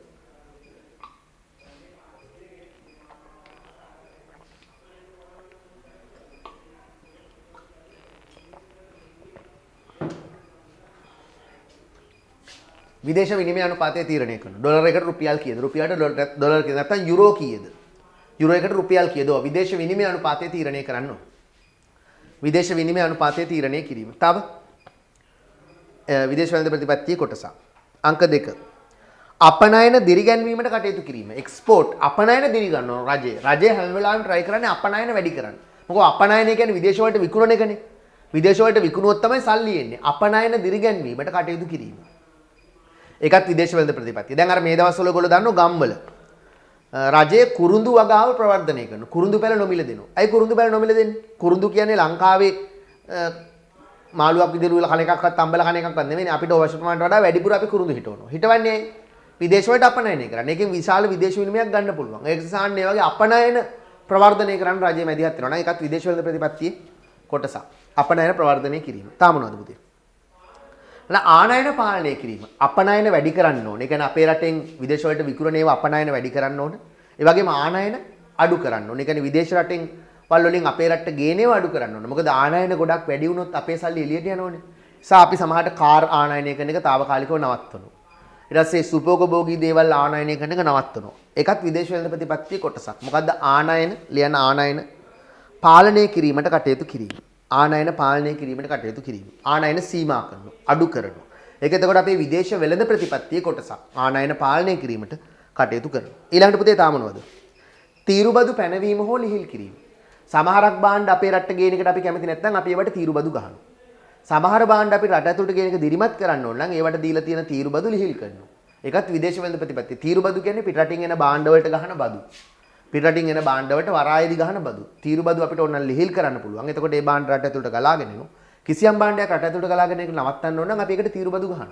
විදේශ විනිමය අනුපාතය තීරණය කරනවා. ඩොලර් එකට රුපියල් කීයද? රුපියලට ඩොලර් කීයද? නැත්නම් යුරෝ කීයද? යුරෝ එකට රුපියල් කීයද? විදේශ විනිමය අනුපාතය තීරණය කරන්න ඕන. විදේශ විනිමය අනුපාතය තීරණය කිරීම. තව විදේශ වෙළඳ ප්‍රතිපත්තියේ කොටසක්. අංක 2. අපනයන දිරිගැන්වීමට කටයුතු කිරීම. එක්ස්පෝර්ට් අපනයන දිරි ගන්නවා රජය. රජය හැම වෙලාවෙම try කරන්නේ අපනයන වැඩි කරන්න. මොකද අපනයන කියන්නේ විදේශ වලට විකුණන එකනේ. විදේශ වලට විකුණුවොත් තමයි සල්ලි එන්නේ. අපනයන දිරිගැන්වීමට කටයුතු කිරීම. ඒකත් විදේශ වෙළඳ ප්‍රතිපත්තිය. දැන් අර මේ දවස්වල ඔයගොල්ලෝ දන්නෝ ගම්වල රජයේ කුරුඳු වගාව ප්‍රවර්ධනය කරනවා. කුරුඳු පැල නොමිල දෙනවා. ඇයි කුරුඳු පැල නොමිල දෙන්නේ? කුරුඳු කියන්නේ ලංකාවේ මාළුවක් විදිහට උල කණ එකක්වත් අම්බල කණ එකක්වත් නෙවෙයි. අපිට අවශ්‍ය ප්‍රමාණයට වඩා වැඩිපුර අපි කුරුඳු හිටවනවා. හිටවන්නේ විදේශ වලට අපනයනය කරන්නේ. ඒකෙන් විශාල විදේශ විනිමයක් ගන්න පුළුවන්. ඒක නිසා මේ වගේ අපනයන ප්‍රවර්ධනය කරන්න රජය මැදිහත් වෙනවා. නම් ඒකත් විදේශ වෙළඳ ප්‍රතිපත්තියේ කොටසක්. අපනයන ප්‍රවර්ධනය කිරීම. තාම මොනවද පුතේ? ආනයන පාලනය කිරීම. අපනයන වැඩි කරන්න ඕනේ. ඒ කියන්නේ අපේ රටෙන් විදේශ වලට විකුණන ඒවා අපනයන වැඩි කරන්න ඕනේ. ඒ වගේම ආනයන අඩු කරන්න ඕනේ. ඒ කියන්නේ විදේශ රටෙන් වල වලින් අපේ රටට ගේන ඒවා අඩු කරන්න ඕනේ. මොකද ආනයන ගොඩක් වැඩි වුණොත් අපේ සල්ලි එළියට යනෝනේ. නිසා අපි සමහරට කාර් ආනයනය කරන එක తాවකාලිකව නවත්වනවා. ඊට පස්සේ සුපෝගභෝගී දේවල් ආනයනය කරන එක නවත්වනවා. ඒකත් විදේශ වෙළඳ ප්‍රතිපත්තියේ කොටසක්. මොකද්ද ආනයන ලියන ආනයන පාලනය කිරීමට කටයුතු කිරීම. ආනයන පාලනය කිරීමට කටයුතු කිරීම. ආනයන සීමා කරනවා. අඩු කරනවා. ඒක එතකොට අපේ විදේශ වෙළඳ ප්‍රතිපත්තියේ කොටසක්. ආනයන පාලනය කිරීමට කටයුතු කරනවා. ඊළඟට පුතේ තාම මොනවද? තීරුබදු පැනවීම හෝ ලිහිල් කිරීම. සමහරක් භාණ්ඩ අපේ රටට ගේන එකට අපි කැමති නැත්නම් අපි ඒවට තීරුබදු ගහනවා. සමහර භාණ්ඩ අපි රට ඇතුළට ගේන එක දිරිමත් කරන්න ඕන නම් ඒවට දීලා තියෙන තීරුබදු ලිහිල් කරනවා. ඒකත් විදේශ වෙළඳ ප්‍රතිපත්තිය. තීරුබදු කියන්නේ පිටරටින් එන භාණ්ඩ වලට ගහන බදු. පිටරටින් එන භාණ්ඩ වලට වරායේදී ගහන බදු. තීරුබදු අපිට ඕන නම් ලිහිල් කරන්න පුළුවන්. එතකොට ඒ භාණ්ඩ රට ඇතුළට ගලාගෙන එනවා. කිසියම් භාණ්ඩයක් රට ඇතුළට ගලාගෙන ඒක නවත්තන්න ඕන නම් අපි ඒකට තීරුබදු ගහනවා.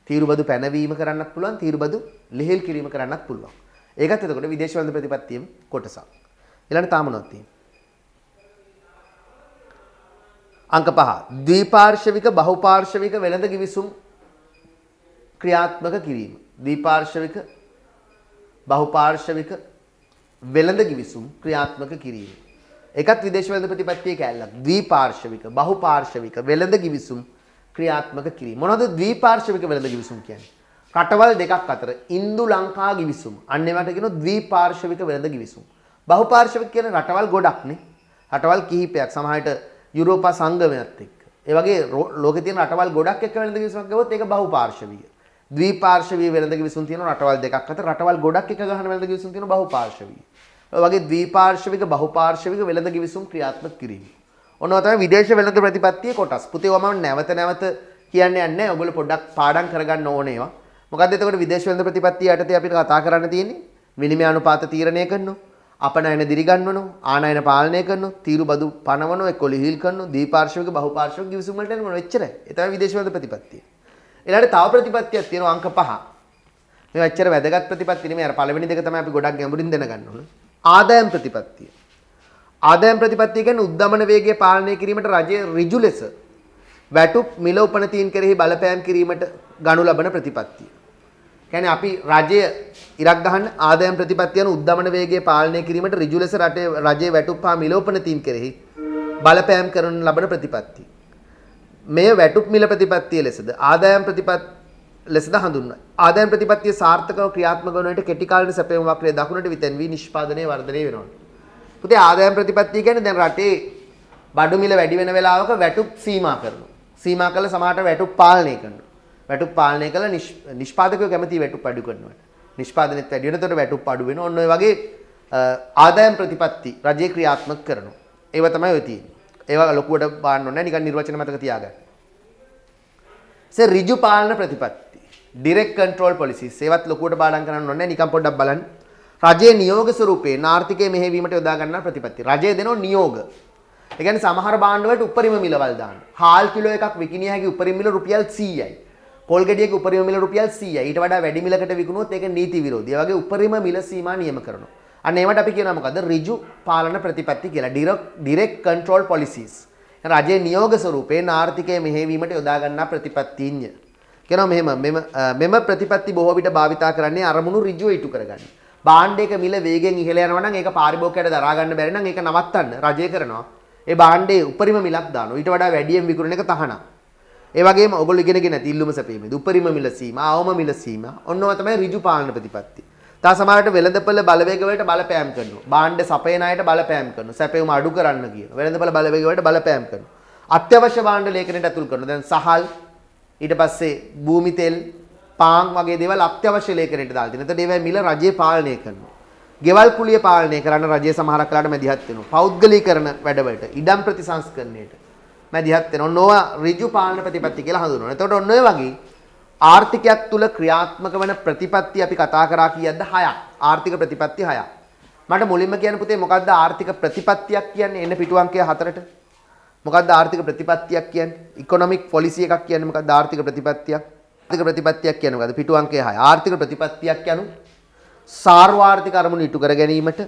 තීරුබදු පැනවීම කරන්නත් පුළුවන්. තීරුබදු ලිහිල් කිරීම කරන්නත් පුළුවන්. ඒකත් එතකොට විදේශ වෙළඳ ප්‍රතිපත්තියෙම කොටසක්. ඊළඟට තාම මොනවද තියෙන්නේ? අංක 5 ද්විපාර්ශවික බහුපාර්ශවික වෙළඳ කිවිසුම් ක්‍රියාත්මක කිරීම. ද්විපාර්ශවික බහුපාර්ශවික වෙළඳ කිවිසුම් ක්‍රියාත්මක කිරීම. ඒකත් විදේශ වෙළඳ ප්‍රතිපත්තියේ කැලලක්. ද්විපාර්ශවික බහුපාර්ශවික වෙළඳ කිවිසුම් ක්‍රියාත්මක කිරීම. මොනවද ද්විපාර්ශවික වෙළඳ කිවිසුම් කියන්නේ? රටවල් දෙකක් අතර ඉන්දු ලංකා කිවිසුම්. අන්න ඒවට කියනවා ද්විපාර්ශවික වෙළඳ කිවිසුම්. බහුපාර්ශවික කියන රටවල් ගොඩක්නේ. රටවල් කිහිපයක් සමහරට යුරෝපා සංගමයත් එක්ක. ඒ වගේ ලෝකේ තියෙන රටවල් ගොඩක් එක්ක වෙළඳ කිවිසුමක් ගවොත් ඒක බහුපාර්ශවීය. ද්විපාර්ශවීය වෙළඳ කිවිසුම් තියෙන රටවල් දෙකක් අතර රටවල් ගොඩක් එක්ක ගහන වෙළඳ කිවිසුම් තියෙන බහුපාර්ශවීය. ඔය වගේ ද්විපාර්ශවික බහුපාර්ශවික වෙළඳ කිවිසුම් ක්‍රියාත්මක කිරීම. ඔනවා තමයි විදේශ වෙළඳ ප්‍රතිපත්තියේ කොටස්. පුතේ ඔය මම නැවත නැවත කියන්නේ නැහැ. ඔයගොල්ලෝ පොඩ්ඩක් පාඩම් කරගන්න ඕනේ ඒවා. මොකද්ද එතකොට විදේශ වෙළඳ ප්‍රතිපත්තිය යටතේ අපිට කතා කරන්න තියෙන්නේ? විනිමය අනුපාත තීරණය කරනවා. අපනයන දිරිගන්වනවා, ආනයන පාලනය කරනවා, තීරුබදු පනවනවා, එක්ක ලිහිල් කරනවා, දීපාර්ශවික බහුපාර්ශවික කිවිසුම් වලට එන්න මොන එච්චරයි. ඒ තමයි විදේශ වෙළඳ ප්‍රතිපත්තිය. ඊළඟට තව ප්‍රතිපත්තියක් තියෙනවා අංක 5. මේවා එච්චර වැදගත් ප්‍රතිපත්ති නෙමෙයි. අර පළවෙනි දෙක තමයි අපි ගොඩක් ගැඹුරින් දැනගන්න ඕන. ආදායම් ප්‍රතිපත්තිය. ආදායම් ප්‍රතිපත්තිය කියන්නේ උද්දමන වේගය පාලනය කිරීමට රජය ඍජු ලෙස වැටුප් මිල උපනතීන් කෙරෙහි බලපෑම් කිරීමට ගනු ලබන ප්‍රතිපත්තිය. කියන්නේ අපි රජය ඉරක් ගහන්න ආදායම් ප්‍රතිපත්තිය යන උද්දමන වේගය පාලනය කිරීමට ඍජු ලෙස රජයේ වැටුප් හා මිල උපනතීන් කෙරෙහි බලපෑම් කරන ලබන ප්‍රතිපත්තිය. මේ වැටුප් මිල ප්‍රතිපත්තිය ලෙසද ආදායම් ප්‍රතිපත්තිය ලෙසද හඳුන්වනවා. ආදායම් ප්‍රතිපත්තිය සාර්ථකව ක්‍රියාත්මක වන විට කෙටි කාලින සැපයුම් වක්‍රය දකුණට විතැන් වී නිෂ්පාදනයේ වර්ධනය වෙනවා. පුතේ ආදායම් ප්‍රතිපත්තිය කියන්නේ දැන් රටේ බඩු මිල වැඩි වෙන වෙලාවක වැටුප් සීමා කරනවා. සීමා කළ සමහරට වැටුප් පාලනය කරනවා. වැටුප් පාලනය කළ නිෂ්පාදකයෝ කැමති වැටුප් අඩු කරනවා. නිෂ්පාදනෙත් වැඩි වෙනකොට වැටුප් අඩු වෙනවා. ඔන්න ඔය වගේ ආදායම් ප්‍රතිපත්ති රජයේ ක්‍රියාත්මක කරනවා. ඒව තමයි ඔය තියෙන්නේ. ඒවා ලොකුවට බාන්න ඕනේ නිකන් නිර්වචන මතක තියාගන්න. ඍජු පාලන ප්‍රතිපත්ති direct control policies ඒවත් ලොකුවට බාඩම් කරන්න ඕනේ නිකන් පොඩ්ඩක් බලන්න. රජයේ නියෝග ස්වරූපේ නාර්ථිකයේ මෙහෙවීමට යොදා ගන්නා ප්‍රතිපත්ති. රජය දෙනෝ නියෝග. ඒ කියන්නේ සමහර භාණ්ඩ වලට උපරිම මිලවල් දාන්න. හාල් කිලෝ එකක් විකිණිය හැකි උපරිම මිල රුපියල් 100යි. පොල් ගෙඩියක උපරිම මිල රුපියල් 100යි. ඊට වඩා වැඩි මිලකට විකුණුවොත් ඒක නීති විරෝධී. ඒ වගේ උපරිම මිල සීමා නියම කරනවා. අන්න ඒවට අපි කියනවා මොකද්ද? ඍජු පාලන ප්‍රතිපත්ති කියලා. direct control policies. රජයේ නියෝග ස්වරූපේ නාර්ථිකයේ මෙහෙවීමට යොදා ගන්නා ප්‍රතිපත්තීන්ය. කියනවා මෙම ප්‍රතිපත්ති බොහෝ විට භාවිතා කරන්නේ අරමුණු ඍජුව ඉටු කරගන්න. භාණ්ඩයක මිල වේගෙන් ඉහළ යනවා නම් ඒක පාරිභෝගිකයට දරා ගන්න බැරි නම් ඒක නවත්තන්න රජය කරනවා. ඒ භාණ්ඩේ උපරිම මිලක් දානවා. ඊට වඩා වැඩියෙන් විකුණන එක තහනම්. ඒ වගේම ඔයගොල්ලෝ ඉගෙනගෙන නැති ඉල්ලුම සැපීමේදී උපරිම මිල සීමා, අවම මිල සීමා ඔන්නව තමයි ඍජු පාලන ප්‍රතිපත්ති. තා සමහරට වෙළඳපොළ බලවේග වලට බලපෑම් කරනවා. භාණ්ඩ සපයන අයට බලපෑම් කරනවා. සැපයුම අඩු කරන්න කියනවා. වෙළඳපොළ බලවේග වලට බලපෑම් කරනවා. අත්‍යවශ්‍ය භාණ්ඩ ලේඛනයට ඇතුල් කරනවා. දැන් සහල් ඊට පස්සේ භූමි තෙල් පාන් වගේ දේවල් අත්‍යවශ්‍ය ලේඛනයට දාලා තියෙනවා. එතකොට ඒවා මිල රජය පාලනය කරනවා. ගෙවල් කුලිය පාලනය කරන්න රජයේ සමහරක් වෙලාවට මැදිහත් වෙනවා. පෞද්ගලීකරණ වැඩවලට, ඉඩම් ප්‍රතිසංස්කරණයට මැදිහත් වෙනවා. නොවා ඍජු පාලන ප්‍රතිපත්ති කියලා හඳුන්වනවා. එතකොට ඔන්න ඔය වගේ ආර්ථිකයක් තුල ක්‍රියාත්මක වන ප්‍රතිපත්ති අපි කතා කරා කීයක්ද? 6ක්. ආර්ථික ප්‍රතිපත්ති 6ක්. මට මුලින්ම කියන්න පුතේ මොකද්ද ආර්ථික ප්‍රතිපත්තියක් කියන්නේ? එන්න පිටු අංකය 4ට. මොකද්ද ආර්ථික ප්‍රතිපත්තියක් කියන්නේ? ඉකොනොමික් පොලිසි එකක් කියන්නේ මොකද්ද ආර්ථික ප්‍රතිපත්තියක්? ආර්ථික ප්‍රතිපත්තියක් කියන්නේ මොකද්ද? පිටු අංකය 6. ආර්ථික ප්‍රතිපත්තියක් කියන්නේ සාර්වාර්ථික අරමුණු ඉටු කර ගැනීමට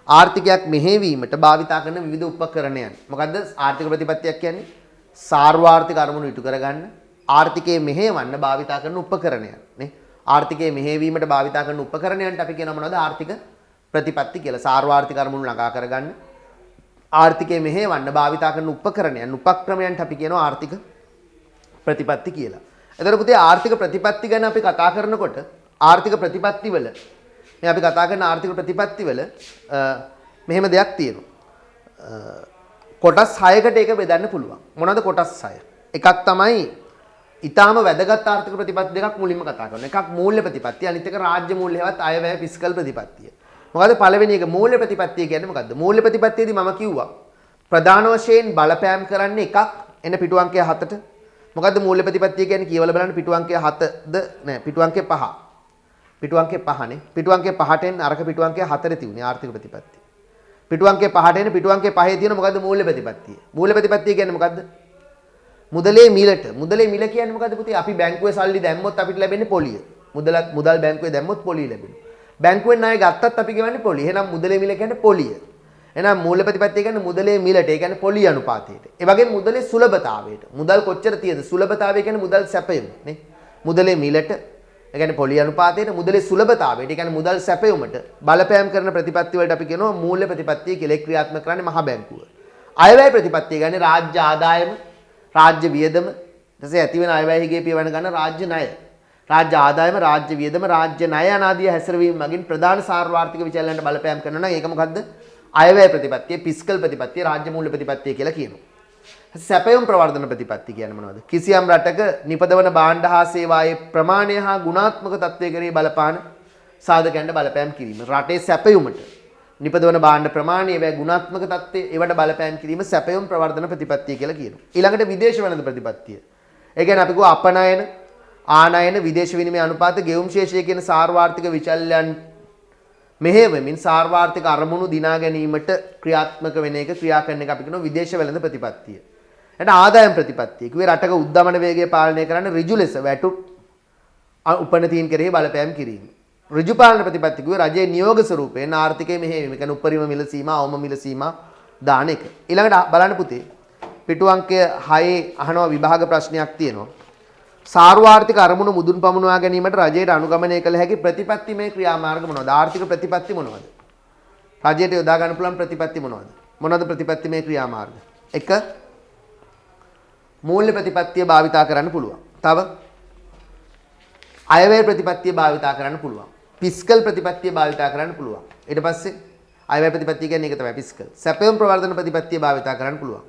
ආර්ථිකයක් මෙහෙවීමට භාවිතා කරන විවිධ උපකරණයන්. මොකද්ද ආර්ථික ප්‍රතිපත්තියක් කියන්නේ? සාර්වාර්ථික අරමුණු ඉටු කරගන්න ආර්ථිකයේ මෙහෙවන්න භාවිතා කරන උපකරණයන් නේ. ආර්ථිකයේ මෙහෙවීමට භාවිතා කරන උපකරණයන්ට අපි කියනවා මොනවද? ආර්ථික ප්‍රතිපත්ති කියලා. සාර්වාර්ථික අරමුණු ළඟා කරගන්න ආර්ථිකයේ මෙහෙවන්න භාවිතා කරන උපකරණයන් උපක්‍රමයන්ට අපි කියනවා ආර්ථික ප්‍රතිපත්ති කියලා. එතකොට පුතේ ආර්ථික ප්‍රතිපත්ති ගැන අපි කතා කරනකොට ආර්ථික ප්‍රතිපත්ති වල මේ අපි කතා කරන ආර්ථික ප්‍රතිපත්ති වල මෙහෙම දෙයක් තියෙනවා. කොටස් 6කට ඒක බෙදන්න පුළුවන්. මොනවද කොටස් 6? එකක් තමයි ඊටාම වැදගත් ආර්ථික ප්‍රතිපත්ති දෙකක් මුලින්ම කතා කරනවා. එකක් මූල්‍ය ප්‍රතිපත්තිය, අනිත් එක රාජ්‍ය මූල්‍ය හෙවත් අයවැය ෆිස්කල් ප්‍රතිපත්තිය. මොකද පළවෙනි එක මූල්‍ය ප්‍රතිපත්තිය කියන්නේ මොකද්ද? මූල්‍ය ප්‍රතිපත්තියේදී මම කිව්වා ප්‍රධාන වශයෙන් බලපෑම් කරන්නේ එකක් එන පිටු අංකය 7ට. මොකද්ද මූල්‍ය ප්‍රතිපත්තිය කියන්නේ? කියවල බලන්න පිටු අංකය 7ද නෑ පිටු අංකය 5. පිටු අංකය 5නේ. පිටු අංකය 5ට එන්න අරක පිටු අංකය 4 තියුනේ ආර්ථික ප්‍රතිපත්තිය. පිටු අංකය 5ට එන්න පිටු අංකය 5 තියෙන මොකද්ද මූල්‍ය ප්‍රතිපත්තිය? මූල්‍ය ප්‍රතිපත්තිය කියන්නේ මොකද්ද? මුදලේ මිලට. මුදලේ මිල කියන්නේ මොකද්ද පුතේ? අපි බැංකුවේ සල්ලි දැම්මොත් අපිට ලැබෙන්නේ පොලිය. මුදල් බැංකුවේ දැම්මොත් පොලිය ලැබෙනවා. බැංකුවෙන් ණය ගත්තත් අපි ගෙවන්නේ පොලිය. එහෙනම් මුදලේ මිල කියන්නේ පොලිය. එහෙනම් මූල්‍ය ප්‍රතිපත්තිය කියන්නේ මුදලේ මිලට. ඒ කියන්නේ පොලිය අනුපාතයට. ඒ වගේම මුදලේ සුලභතාවයට. මුදල් කොච්චර තියෙද? සුලභතාවය කියන්නේ මුදල් සැපයීම නේ. මුදලේ මිලට ඒ කියන්නේ පොලිය අනුපාතයට මුදලේ සුලභතාවයට. ඒ කියන්නේ මුදල් සැපයීමට බලපෑම් කරන ප්‍රතිපත්ති වලට අපි කියනවා මූල්‍ය ප්‍රතිපත්තිය කියලා. ඒ ක්‍රියාත්මක කරන්නේ මහ බැංකුව. අයවැය ප්‍රතිපත්තිය කියන්නේ රාජ්‍ය ආදායම, රාජ්‍ය වියදම, ඊට පස්සේ ඇති වෙන අයවැය හිගේ පියවන ගන්න රාජ්‍ය ණය. රාජ්‍ය ආදායම, රාජ්‍ය වියදම, රාජ්‍ය ණය අනාදී හැසිරවීම මගින් ප්‍රධාන සාර්වාර්ථික විචලනයට බලපෑම් කරනවා නම් ඒක මොකද්ද? අයවැය ප්‍රතිපත්තිය, ෆිස්කල් ප්‍රතිපත්තිය, රාජ්‍ය මූල්‍ය ප්‍රතිපත්තිය කියලා කියනවා. සැපයුම් ප්‍රවර්ධන ප්‍රතිපත්ති කියන්නේ මොනවද? කිසියම් රටක නිපදවන භාණ්ඩ හා සේවායේ ප්‍රමාණය හා ගුණාත්මක තත්ත්වය කෙරෙහි බලපාන සාධකයන්ට බලපෑම් කිරීම. රටේ සැපයුමට නිපදවන භාණ්ඩ ප්‍රමාණය වේ ගුණාත්මක තත්ත්වය ඒවට බලපෑම් කිරීම සැපයුම් ප්‍රවර්ධන ප්‍රතිපත්තිය කියලා කියනවා. ඊළඟට විදේශ වෙළඳ ප්‍රතිපත්තිය. ඒ කියන්නේ අපි කිව්වා අපනයන, ආනයන, විදේශ විනිමය අනුපාත, ගෙවුම් ශේෂය කියන සාර්වාර්ථික විචල්යන් මෙහෙවමින් සාර්වාර්ථික අරමුණු දිනා ගැනීමට ක්‍රියාත්මක වෙන එක ක්‍රියා කරන එක අපි කියනවා විදේශ වෙළඳ ප්‍රතිපත්තිය. එතන ආදායම් ප්‍රතිපත්තිය. කිව්වේ රටක උද්දමන වේගය පාලනය කරන්න ඍජු ලෙස වැටුප් උපනතීන් කෙරෙහි බලපෑම් කිරීම. ඍජු පාලන ප්‍රතිපත්තිය කිව්වේ රජයේ නියෝග ස්වරූපයෙන් ආර්ථිකයේ මෙහෙයවීම. කියන්නේ උපරිම මිල සීමා, අවම මිල සීමා දාන එක. ඊළඟට බලන්න පුතේ පිටු අංකය 6 අහනවා විභාග ප්‍රශ්නයක් තියෙනවා. සාර්වාර්ථික අරමුණු මුදුන් පමුණවා ගැනීමට රජයට අනුගමනය කළ හැකි ප්‍රතිපත්තිමය ක්‍රියාමාර්ග මොනවද? ආර්ථික ප්‍රතිපත්ති මොනවද? රජයට යොදා ගන්න පුළුවන් ප්‍රතිපත්ති මොනවද? මොනවද ප්‍රතිපත්තිමය ක්‍රියාමාර්ග? 1 මූල්‍ය ප්‍රතිපත්තිය භාවිතා කරන්න පුළුවන්. තව අයවැය ප්‍රතිපත්තිය භාවිතා කරන්න පුළුවන්. ෆිස්කල් ප්‍රතිපත්තිය භාවිතා කරන්න පුළුවන්. ඊට පස්සේ අයවැය ප්‍රතිපත්තිය කියන්නේ ඒක තමයි ෆිස්කල්. සැපයුම් ප්‍රවර්ධන ප්‍රතිපත්තිය භාවිතා කරන්න පුළුවන්.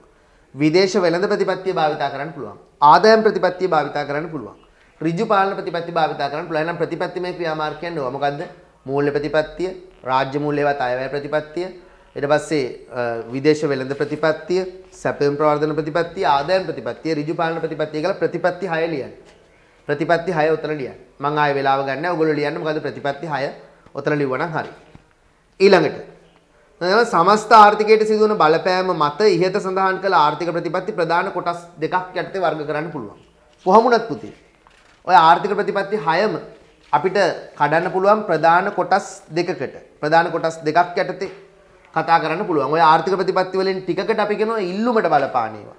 විදේශ වෙළඳ ප්‍රතිපත්තිය භාවිතා කරන්න පුළුවන්. ආදායම් ප්‍රතිපත්තිය භාවිතා කරන්න පුළුවන්. ඍජු පාලන ප්‍රතිපත්තිය භාවිතා කරන්න පුළුවන්. එහෙනම් ප්‍රතිපත්තිමය ක්‍රියාමාර්ග කියන්නේ ඕවා මොකද්ද? මූල්‍ය ප්‍රතිපත්තිය, රාජ්‍ය මූල්‍යවත් අයවැය ප්‍රතිපත්තිය, ඊට පස්සේ විදේශ වෙළඳ ප්‍රතිපත්තිය, සැපයුම් ප්‍රවර්ධන ප්‍රතිපත්තිය, ආදායම් ප්‍රතිපත්තිය, ඍජු පාලන ප්‍රතිපත්තිය කියලා ප්‍රතිපත්ති 6 ලියන්න. ප්‍රතිපත්ති 6 උතන ලියන්න. මම ආයෙ වෙලාව ගන්න නැහැ. ඔයගොල්ලෝ ලියන්න මොකද ප්‍රතිපත්ති 6 උතන ලිව්වනම් හරි. ඊළඟට සමස්ත ආර්ථිකයට සිදුවන බලපෑම මත ඉහත සඳහන් කළ ආර්ථික ප්‍රතිපත්ති ප්‍රධාන කොටස් දෙකක් යටතේ වර්ග කරන්න පුළුවන්. කොහොමුණත් පුතේ. ඔය ආර්ථික ප්‍රතිපත්ති 6ම අපිට කඩන්න පුළුවන් ප්‍රධාන කොටස් දෙකකට. ප්‍රධාන කොටස් දෙකක් යටතේ කතා කරන්න පුළුවන්. ඔය ආර්ථික ප්‍රතිපත්ති වලින් ටිකකට අපි කියනවා ඉල්ලුමට බලපාන ඒවා.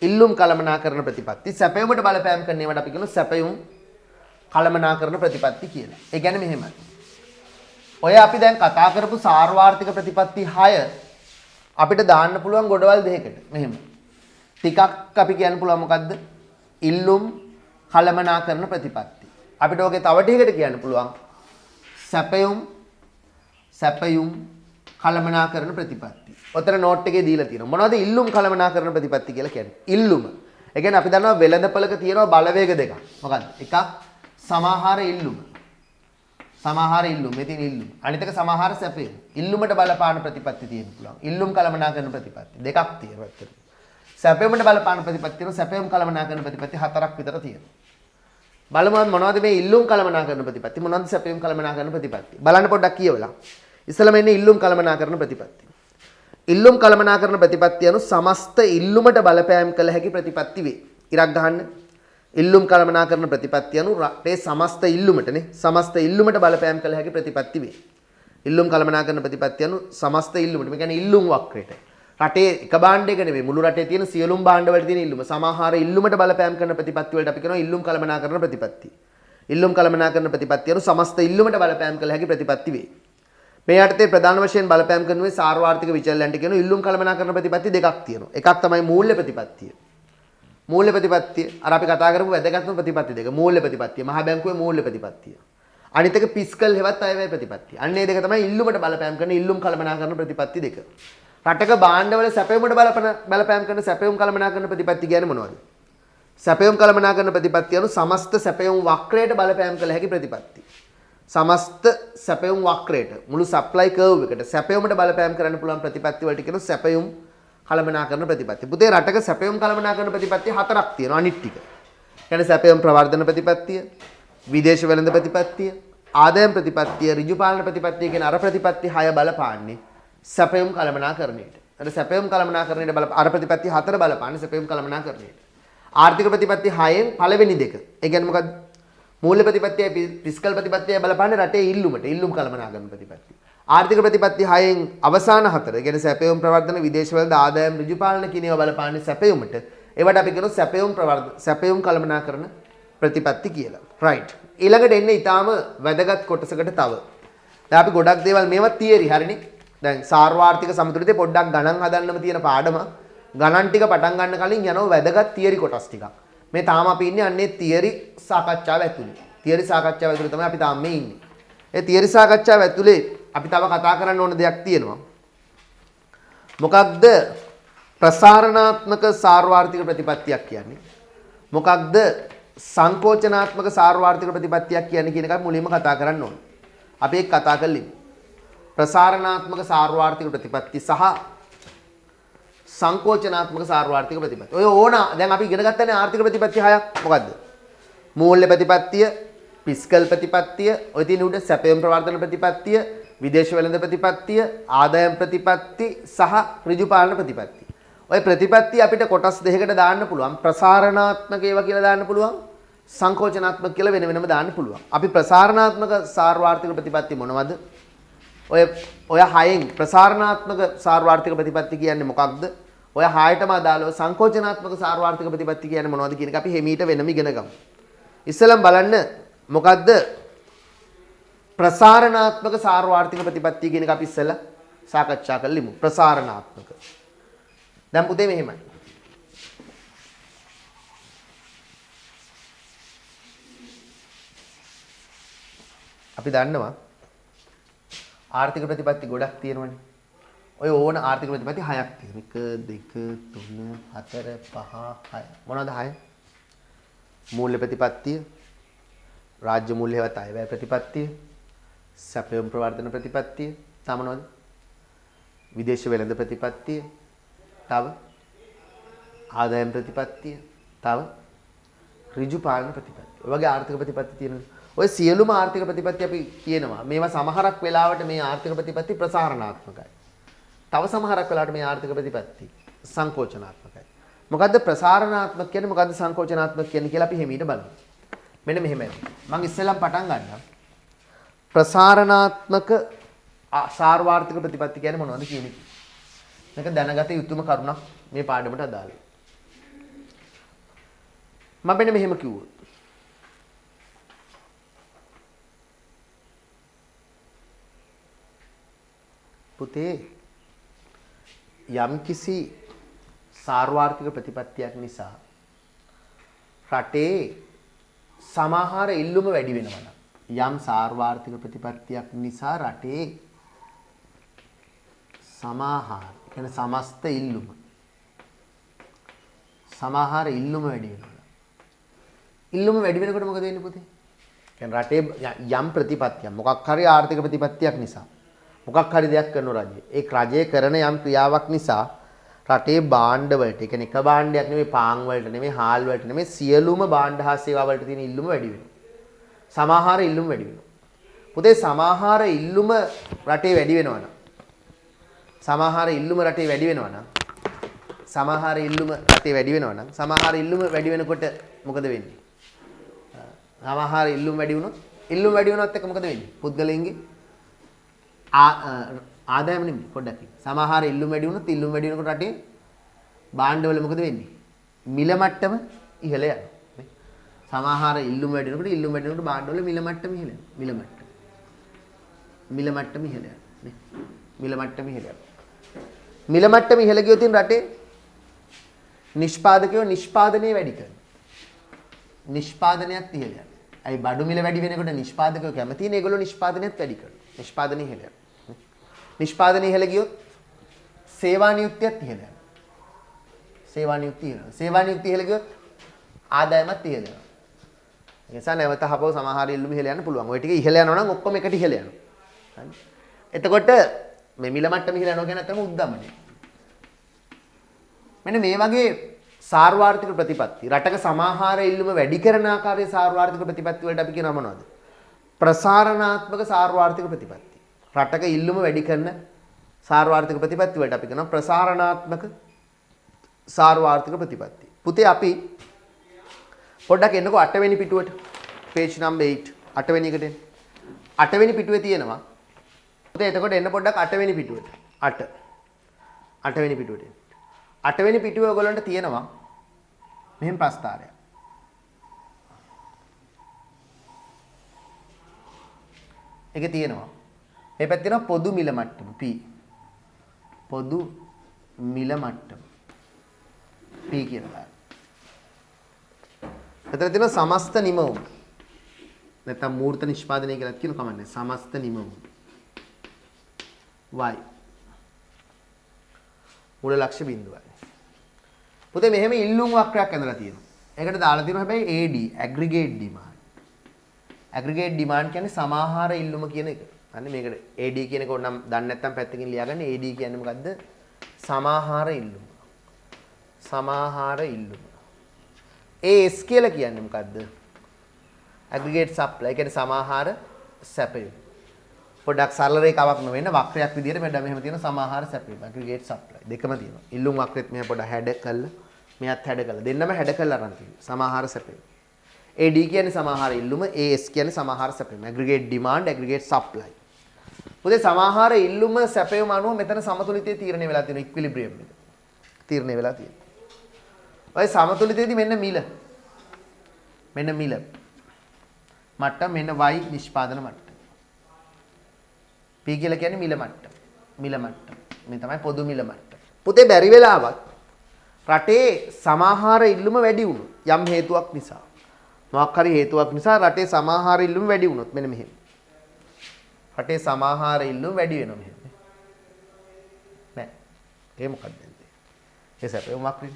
ඉල්ලුම් කළමනාකරණ ප්‍රතිපත්ති. සැපයුමට බලපෑම් කරන ඒවාට අපි කියනවා සැපයුම් කළමනාකරණ ප්‍රතිපත්ති කියලා. ඒ කියන්නේ මෙහෙමයි. ඔය අපි දැන් කතා කරපු සාර්වාර්ථික ප්‍රතිපත්ති 6 අපිට දාන්න පුළුවන් ගොඩවල් දෙකකට. මෙහෙම. ටිකක් අපි කියන්න පුළුවන් මොකද්ද? ඉල්ලුම් කළමනාකරණ ප්‍රතිපත්ති. අපිට ඔගේ තව ටිකකට කියන්න පුළුවන් සැපයුම් කළමනාකරණ ප්‍රතිපත්ති. ඔතන නෝට් එකේ දීලා තියෙනවා. මොනවද ඉල්ලුම් කළමනාකරණ ප්‍රතිපත්ති කියලා කියන්නේ? ඉල්ලුම. ඒ කියන්නේ අපි දන්නවා වෙළඳපළක තියෙනවා බලවේග දෙකක්. මොකද්ද? එකක් සමාහාර ඉල්ලුම. සමහර ඉල්ලුම් මේ තියෙන ඉල්ලුම්. අනිත් එක සමහර සැපේ. ඉල්ලුමට බලපාන ප්‍රතිපත්ති තියෙන්න පුළුවන්. ඉල්ලුම් කළමනාකරන ප්‍රතිපත්ති දෙකක් තියෙනවා ඇත්තට. සැපෙමුට බලපාන ප්‍රතිපත්ති තියෙනවා. සැපෙම් කළමනාකරන ප්‍රතිපත්ති හතරක් විතර තියෙනවා. බලමු මොනවද මේ ඉල්ලුම් කළමනාකරන ප්‍රතිපත්ති මොනවද සැපෙම් කළමනාකරන ප්‍රතිපත්ති. බලන්න පොඩ්ඩක් කියවලා. ඉස්සෙල්ලාම එන්නේ ඉල්ලුම් කළමනාකරන ප්‍රතිපත්ති. ඉල්ලුම් කළමනාකරන ප්‍රතිපත්තිය අනුව සමස්ත ඉල්ලුමට බලපෑම් කළ හැකි ප්‍රතිපත්ති වේ. ඉරක් ගහන්න. ඉල්ලුම් කළමනාකරන ප්‍රතිපත්තිය අනුව රටේ සමස්ත ඉල්ලුමටනේ සමස්ත ඉල්ලුමට බලපෑම් කළ හැකි ප්‍රතිපත්ති වේ. ඉල්ලුම් කළමනාකරන ප්‍රතිපත්තිය අනුව සමස්ත ඉල්ලුමට මේ කියන්නේ ඉල්ලුම් වක්‍රයට. රටේ එක භාණ්ඩයක නෙවෙයි මුළු රටේ තියෙන සියලුම භාණ්ඩවල තියෙන ඉල්ලුම සමහර ඉල්ලුමට බලපෑම් කරන ප්‍රතිපත්ති වලට අපි කියනවා ඉල්ලුම් කළමනාකරන ප්‍රතිපත්ති. ඉල්ලුම් කළමනාකරන ප්‍රතිපත්තිය අනුව සමස්ත ඉල්ලුමට බලපෑම් කළ හැකි ප්‍රතිපත්ති වේ. මේ යටතේ ප්‍රධාන වශයෙන් බලපෑම් කරනුවේ සාර්වාර්ථික විචලනයන්ට කියන ඉල්ලුම් කළමනාකරන ප්‍රතිපත්ති දෙකක් තියෙනවා. එකක් තමයි මූල්‍ය ප්‍රතිපත්තිය. මූල්‍ය ප්‍රතිපත්තිය අර අපි කතා කරපු වැදගත්ම ප්‍රතිපත්ති දෙක. මූල්‍ය ප්‍රතිපත්තිය මහා බැංකුවේ මූල්‍ය ප්‍රතිපත්තිය. අනිත් එක ෆිස්කල් හෙවත් අයවැය ප්‍රතිපත්තිය. අන්න ඒ දෙක තමයි ඉල්ලුමට බලපෑම් කරන ඉල්ලුම් කළමනාකරන ප්‍රතිපත්ති දෙක. රටක භාණ්ඩවල සැපයුමට බලපෑම් කරන සැපයුම් කළමනාකරන ප්‍රතිපත්ති කියන්නේ මොනවද? සැපයුම් කළමනාකරන ප්‍රතිපත්තිය අනුව සමස්ත සැපයුම් වක්‍රයට බලපෑම් කළ හැකි ප්‍රතිපත්ති. සමස්ත සැපයුම් වක්‍රයට මුළු සප්ලයි කර්ව් එකට සැපයුමට බලපෑම් කරන්න පුළුවන් ප්‍රතිපත්ති වලට කියන සැපයුම් කළමනාකරන ප්‍රතිපත්ති. පුතේ රටක සැපයුම් කළමනාකරන ප්‍රතිපත්ති හතරක් තියෙනවා අනිත් ටික. කියන්නේ සැපයුම් ප්‍රවර්ධන ප්‍රතිපත්තිය, විදේශ වෙළඳ ප්‍රතිපත්තිය, ආදායම් ප්‍රතිපත්තිය, ඍජු පාලන ප්‍රතිපත්තිය කියන අර ප්‍රතිපත්ති 6 බලපාන්නේ සැපයුම් කළමනාකරණයට. අර සැපයුම් කළමනාකරණයට අර ප්‍රතිපත්ති 4 බලපාන්නේ සැපයුම් කළමනාකරණයට. ආර්ථික ප්‍රතිපත්ති 6න් පළවෙනි දෙක. ඒ කියන්නේ මොකද්ද? මූල්‍ය ප්‍රතිපත්තියයි ෆිස්කල් ප්‍රතිපත්තියයි බලපාන්නේ රටේ ඉල්ලුමට. ඉල්ලුම් කළමනාකරන ප්‍රතිපත්ති. ආර්ථික ප්‍රතිපත්ති 6න් අවසාන 4. කියන්නේ සැපයුම් ප්‍රවර්ධන, විදේශ වෙළඳ, ආදායම් ඍජු පාලන කියන ඒවා බලපාන්නේ සැපයුමට. ඒවට අපි කියනවා සැපයුම් කළමනාකරන ප්‍රතිපත්ති කියලා. right. ඊළඟට එන්නේ ඊටාම වැදගත් කොටසකට තව. දැන් අපි ගොඩක් දේවල් මේවා තියරි හරිනේ. දැන් සාර්වාර්ථික සමතුලිතේ පොඩ්ඩක් ගණන් හදන්නම තියෙන පාඩම. ගණන් ටික පටන් ගන්න කලින් යනවා වැදගත් තියරි කොටස් ටිකක්. මේ තාම අපි ඉන්නේ අන්නේ තියරි සාකච්ඡාව ඇතුලේ. තියරි සාකච්ඡාව ඇතුලේ තමයි අපි තාම මේ ඉන්නේ. ඒ තියරි සාකච්ඡාව ඇතුලේ අපි තව කතා කරන්න ඕන දෙයක් තියෙනවා. මොකක්ද ප්‍රසාරණාත්මක සාර්වාර්ථික ප්‍රතිපත්තියක් කියන්නේ? මොකක්ද සංකෝචනාත්මක සාර්වාර්ථික ප්‍රතිපත්තියක් කියන්නේ කියන එක මුලින්ම කතා කරන්න ඕන. අපි ඒක කතා කළේ. ප්‍රසාරණාත්මක සාර්වාර්ථික ප්‍රතිපත්ති සහ සංකෝචනාත්මක සාර්වාර්ථික ප්‍රතිපත්ති. ඔය ඕන දැන් අපි ඉගෙන ගත්තනේ ආර්ථික ප්‍රතිපත්ති 6ක්. මොකද්ද? මූල්‍ය ප්‍රතිපත්තිය, ෆිස්කල් ප්‍රතිපත්තිය, ඔය තියෙන උඩ සැපයුම් ප්‍රවර්ධන ප්‍රතිපත්තිය, විදේශ වෙළඳ ප්‍රතිපත්තිය, ආදායම් ප්‍රතිපත්ති සහ ඍජු පාලන ප්‍රතිපත්ති. ඔය ප්‍රතිපත්ති අපිට කොටස් දෙකකට දාන්න පුළුවන්. ප්‍රසාරණාත්මක ඒවා කියලා දාන්න පුළුවන්. සංකෝචනාත්මක කියලා වෙන වෙනම දාන්න පුළුවන්. අපි ප්‍රසාරණාත්මක සාර්වාර්ථික ප්‍රතිපත්ති මොනවද? ඔය 6න් ප්‍රසාරණාත්මක සාර්වාර්ථික ප්‍රතිපත්ති කියන්නේ මොකක්ද? ඔය 6ටම අදාළව සංකෝචනාත්මක සාර්වාර්ථික ප්‍රතිපත්ති කියන්නේ මොනවද කියන එක අපි හිමීට වෙනම ඉගෙන ගමු. ඉස්සෙල්ලම බලන්න මොකක්ද ප්‍රසාරණාත්මක සාර්වාර්ථික ප්‍රතිපත්තිය කියන එක අපි ඉස්සෙල්ලා සාකච්ඡා කරලිමු. ප්‍රසාරණාත්මක. දැන් පුතේ මෙහෙමයි. අපි දන්නවා ආර්ථික ප්‍රතිපත්ති ගොඩක් තියෙනවනේ. ඔය ඕන ආර්ථික ප්‍රතිපත්ති 6ක් තියෙනවා. 1 2 3 4 5 6. මොනවද 6? මූල්‍ය ප්‍රතිපත්තිය, රාජ්‍ය මූල්‍ය හෙවත් අයවැය ප්‍රතිපත්තිය, සැපයුම් ප්‍රවර්ධන ප්‍රතිපත්තිය, තව මොනවද? විදේශ වෙළඳ ප්‍රතිපත්තිය, තව ආදායම් ප්‍රතිපත්තිය, තව ඍජු පාලන ප්‍රතිපත්තිය. ඔය වගේ ආර්ථික ප්‍රතිපත්ති තියෙනවා. ඔය සියලුම ආර්ථික ප්‍රතිපත්ති අපි කියනවා. මේවා සමහරක් වෙලාවට මේ ආර්ථික ප්‍රතිපත්ති ප්‍රසාරණාත්මකයි. තව සමහරක් වෙලාවට මේ ආර්ථික ප්‍රතිපත්ති සංකෝචනාත්මකයි. මොකද්ද ප්‍රසාරණාත්මක කියන්නේ මොකද්ද සංකෝචනාත්මක කියන්නේ කියලා අපි හිමීට බලමු. මෙන්න මෙහෙමයි. මම ඉස්සෙල්ලම පටන් ගන්නම්. ප්‍රසාරණාත්මක සාර්වාර්ථික ප්‍රතිපත්ති කියන්නේ මොනවද කියන එක. මේක දැනගත යුතුම කරුණක් මේ පාඩමට අදාළයි. මම මෙන්න මෙහෙම කිව්වොත් පුතේ යම්කිසි සාර්වාර්ථික ප්‍රතිපත්තියක් නිසා රටේ සමහර ඉල්ලුම වැඩි වෙනවා නම් යම් සාර්වාර්ථික ප්‍රතිපත්තියක් නිසා රටේ සමහර කියන්නේ සමස්ත ඉල්ලුම සමහර ඉල්ලුම වැඩි වෙනවා. ඉල්ලුම වැඩි වෙනකොට මොකද වෙන්නේ පුතේ? කියන්නේ රටේ යම් ප්‍රතිපත්තියක් මොකක් හරි ආර්ථික ප්‍රතිපත්තියක් නිසා මොකක් හරි දෙයක් කරන රජය. ඒ රජය කරන යම් ක්‍රියාවක් නිසා රටේ භාණ්ඩ වලට, ඒ කියන්නේ එක භාණ්ඩයක් නෙමෙයි, පාන් වලට නෙමෙයි, හාල් වලට නෙමෙයි, සියලුම භාණ්ඩ හා සේවා වලට තියෙන ඉල්ලුම වැඩි වෙනවා. සමාහාර ඉල්ලුම වැඩි වෙනවා. පුතේ සමාහාර ඉල්ලුම රටේ වැඩි වෙනවා නම් සමාහාර ඉල්ලුම රටේ වැඩි වෙනවා නම් සමාහාර ඉල්ලුම රටේ වැඩි වෙනවා නම් සමාහාර ඉල්ලුම වැඩි වෙනකොට මොකද වෙන්නේ? සමාහාර ඉල්ලුම වැඩි වුණොත් එක්ක මොකද වෙන්නේ? පුද්ගලයන්ගේ ආදායම නෙමෙයි පොඩ්ඩක්. සමාහාර ඉල්ලුම වැඩි වුණොත් ඉල්ලුම වැඩි වෙනකොට රටේ භාණ්ඩවල මොකද වෙන්නේ? මිල මට්ටම ඉහළ යනවා. නේ? සමාහාර ඉල්ලුම වැඩි වෙනකොට භාණ්ඩවල මිල මට්ටම ඉහළ යනවා. මිල මට්ටම ඉහළ යනවා. නේ? මිල මට්ටම ඉහළ යනවා. මිල මට්ටම ඉහළ ගියොත් රටේ නිෂ්පාදකයෝ නිෂ්පාදනය වැඩි කරනවා. නිෂ්පාදනයත් ඉහළ යනවා. අයි බඩු මිල වැඩි වෙනකොට නිෂ්පාදකයෝ කැමති නේ ඒගොල්ලෝ නිෂ්පාදනයත් වැඩි කරනවා. නිෂ්පාදනය ඉහළ යනවා. නිෂ්පාදනය ඉහළ ගියොත් සේවා නියුක්තියත් ඉහළ යනවා. සේවා නියුක්තිය ඉහළ යනවා. සේවා නියුක්තිය ඉහළ ගියොත් ආදායමත් ඉහළ යනවා. ඒ නිසා නැවත හපව සමහර ඉල්ලුම ඉහළ යන්න පුළුවන්. ওই ටික ඉහළ යනවා නම් ඔක්කොම එකට ඉහළ යනවා. හරි. එතකොට මේ මිල මට්ටම ඉහළ යනවා කියන තමයි උද්දමනය. මෙන්න මේ වගේ සාර්වාර්ථික ප්‍රතිපත්ති රටක සමාහාර ඉල්ලුම වැඩි කරන ආකාරයේ සාර්වාර්ථික ප්‍රතිපත්ති වලට අපි කියනවා මොනවද? ප්‍රසාරණාත්මක සාර්වාර්ථික ප්‍රතිපත්ති. රටක ඉල්ලුම වැඩි කරන සාර්වාර්ථික ප්‍රතිපත්ති වලට අපි කියනවා ප්‍රසාරණාත්මක සාර්වාර්ථික ප්‍රතිපත්ති. පුතේ අපි පොඩ්ඩක් එන්නකෝ 8 වෙනි පිටුවට. page number 8 8 වෙනි එකට එන්න. 8 වෙනි පිටුවේ තියෙනවා. පුතේ එතකොට එන්න පොඩ්ඩක් 8 වෙනි පිටුවට. 8 වෙනි පිටුවට එන්න. 8 වෙනි පිටුවේ ඔයගොල්ලන්ට තියෙනවා මෙහෙම ප්‍රස්තාරයක්. ඒකේ තියෙනවා මේ පැත්තේ තියෙනවා පොදු මිල මට්ටම P. පොදු මිල මට්ටම P කියලා දාන්න. එතන තියෙනවා සමස්ත නිමවුම. නැත්නම් මූර්ත නිෂ්පාදනය කියලා කියන කමන්නේ. සමස්ත නිමවුම. Y. මූල ලක්ෂ්‍ය බිඳුවයි. පුතේ මෙහෙම ඉල්ලුම් වක්‍රයක් ඇඳලා තියෙනවා. ඒකට දාලා තියෙනවා හැබැයි AD aggregate demand. aggregate demand කියන්නේ සමාහාර ඉල්ලුම කියන එක. අන්න මේකට AD කියන එක ඕනම් දන්නේ නැත්නම් පැත්තකින් ලියාගන්න. AD කියන්නේ මොකද්ද? සමාහාර ඉල්ලුම. සමාහාර ඉල්ලුම. AS කියලා කියන්නේ මොකද්ද? aggregate supply. ඒ කියන්නේ සමාහාර සැපයීම. පොඩ්ඩක් සරල රේඛාවක් නොවෙන්න වක්‍රයක් විදිහට මෙන්න මෙහෙම තියෙන සමාහාර සැපයීම. aggregate supply. දෙකම තියෙනවා. ඉල්ලුම් වක්‍රෙත් මෙහෙම පොඩ්ඩක් හැඩ කළා. මෙයත් හැඩ කළා. දෙන්නම හැඩ කළා අරන් තියෙනවා. සමාහාර සැපයීම. AD කියන්නේ සමාහාර ඉල්ලුම, AS කියන්නේ සමාහාර සැපයීම. aggregate demand, aggregate supply. පුතේ සමාහාර ඉල්ලුම සැපයීම අනුව මෙතන සමතුලිතය තීරණය වෙලා තියෙනවා. ඉක්විලිබ්‍රියම් එක. තීරණය වෙලා තියෙනවා. ඔය සමතුලිතයේදී මෙන්න මිල. මෙන්න මිල. මට්ටම මෙන්න y නිෂ්පාදන මට්ටම. P කියලා කියන්නේ මිල මට්ටම. මිල මට්ටම. මේ තමයි පොදු මිල මට්ටම. පුතේ බැරි වෙලාවත් රටේ සමාහාර ඉල්ලුම වැඩි වුණොත් යම් හේතුවක් නිසා මොකක් හරි හේතුවක් නිසා රටේ සමාහාර ඉල්ලුම වැඩි වුණොත් මෙන්න මෙහෙම. රටේ සමාහාර ඉල්ලුම වැඩි වෙනවා මෙහෙම. නෑ. ඒ මොකක්ද වෙන්නේ? ඒ සැපේ මොකක්ද?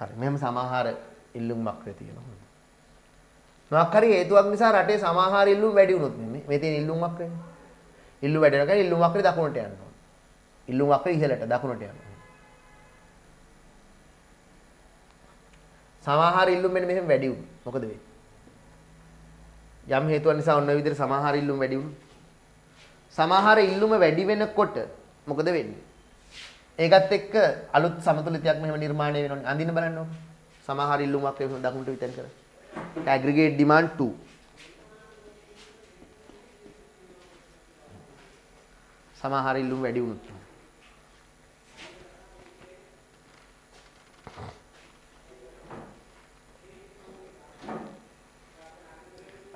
හරි. මෙහෙම සමාහාර ඉල්ලුම් වක්‍රය තියෙනවා. මොකක් හරි හේතුවක් නිසා රටේ සමාහාර ඉල්ලුම් වැඩි වුණොත් මේ තියෙන ඉල්ලුම් වක්‍රය. ඉල්ලුම් වැඩි වෙනකන් ඉල්ලුම් වක්‍රය දකුණට යනවා. ඉල්ලුම් වක්‍රය ඉහළට දකුණට යනවා. සමාහාර ඉල්ලුම් මෙන්න මෙහෙම වැඩි වුණා. මොකද වෙන්නේ? යම් හේතුවක් නිසා ඔන්න ඔය විදිහට සමාහාර ඉල්ලුම් වැඩි වුණා. සමාහාර ඉල්ලුම වැඩි වෙනකොට මොකද වෙන්නේ? ඒකත් එක්ක අලුත් සමතුලිතයක් මෙහෙම නිර්මාණය වෙනවා. අඳින්න බලන්න ඕක. සමාහාර ඉල්ලුම් වක්‍රය දකුණට විතර කරලා. aggregate demand 2. සමාහාර ඉල්ලුම් වැඩි වුණොත්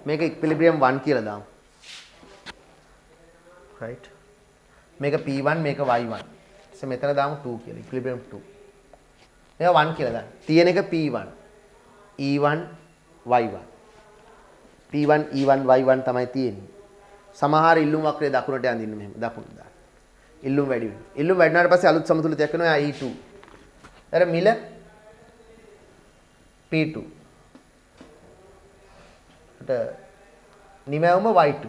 මේක equilibrium 1 කියලා දාමු. right. මේක P1 මේක Y1. ඉතින් මෙතන දාමු 2 කියලා. equilibrium 2. මේක 1 කියලා දාන්න. තියෙන එක P1 E1 Y1. P1 E1 Y1 තමයි තියෙන්නේ. සමහර ඉල්ලුම් වක්‍රය දකුණට යන්දින්න මෙහෙම දකුණට දාන්න. ඉල්ලුම් වැඩි වෙනවා. ඉල්ලුම් වැඩි වුණාට පස්සේ අලුත් සමතුලිතයක් වෙනවා. I2. අර මිල P2 නිමැවුම Y2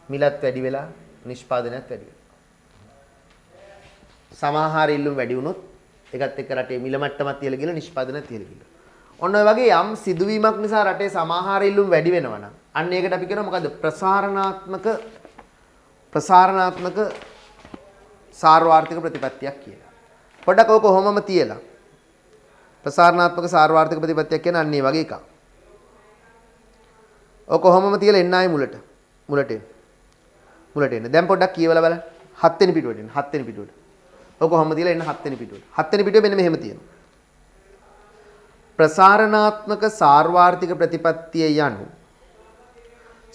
මිලත් වැඩි වෙලා නිෂ්පාදනයත් වැඩි වෙනවා. සමාහාර ඉල්ලුම් වැඩි වුණොත් ඒකත් එක්ක රටේ මිල මට්ටමත් ඉහළ ගිහලා නිෂ්පාදනයත් ඉහළ ගිහලා. ඔන්න ඔය වගේ යම් සිදුවීමක් නිසා රටේ සමාහාර ඉල්ලුම් වැඩි වෙනවා නම් අන්න ඒකට අපි කියනවා මොකද්ද ප්‍රසාරණාත්මක සාර්වාර්ථික ප්‍රතිපත්තියක් කියලා. පොඩ්ඩක් ඔක කොහොමම තියලා ප්‍රසාරණාත්මක සාර්වාර්ථික ප්‍රතිපත්තියක් කියන අන්න ඒ වගේ එකක්. ඔක කොහොමම තියලා එන්න ආයි මුලට එන්න. දැන් පොඩ්ඩක් කියවලා බලන්න. 7 වෙනි පිටුවට එන්න. 7 වෙනි පිටුවට. ඔක කොහොමද තියලා එන්න 7 වෙනි පිටුවට. 7 වෙනි පිටුවේ මෙන්න මෙහෙම තියෙනවා. ප්‍රසාරණාත්මක සාර්වාර්ථික ප්‍රතිපත්තිය යනු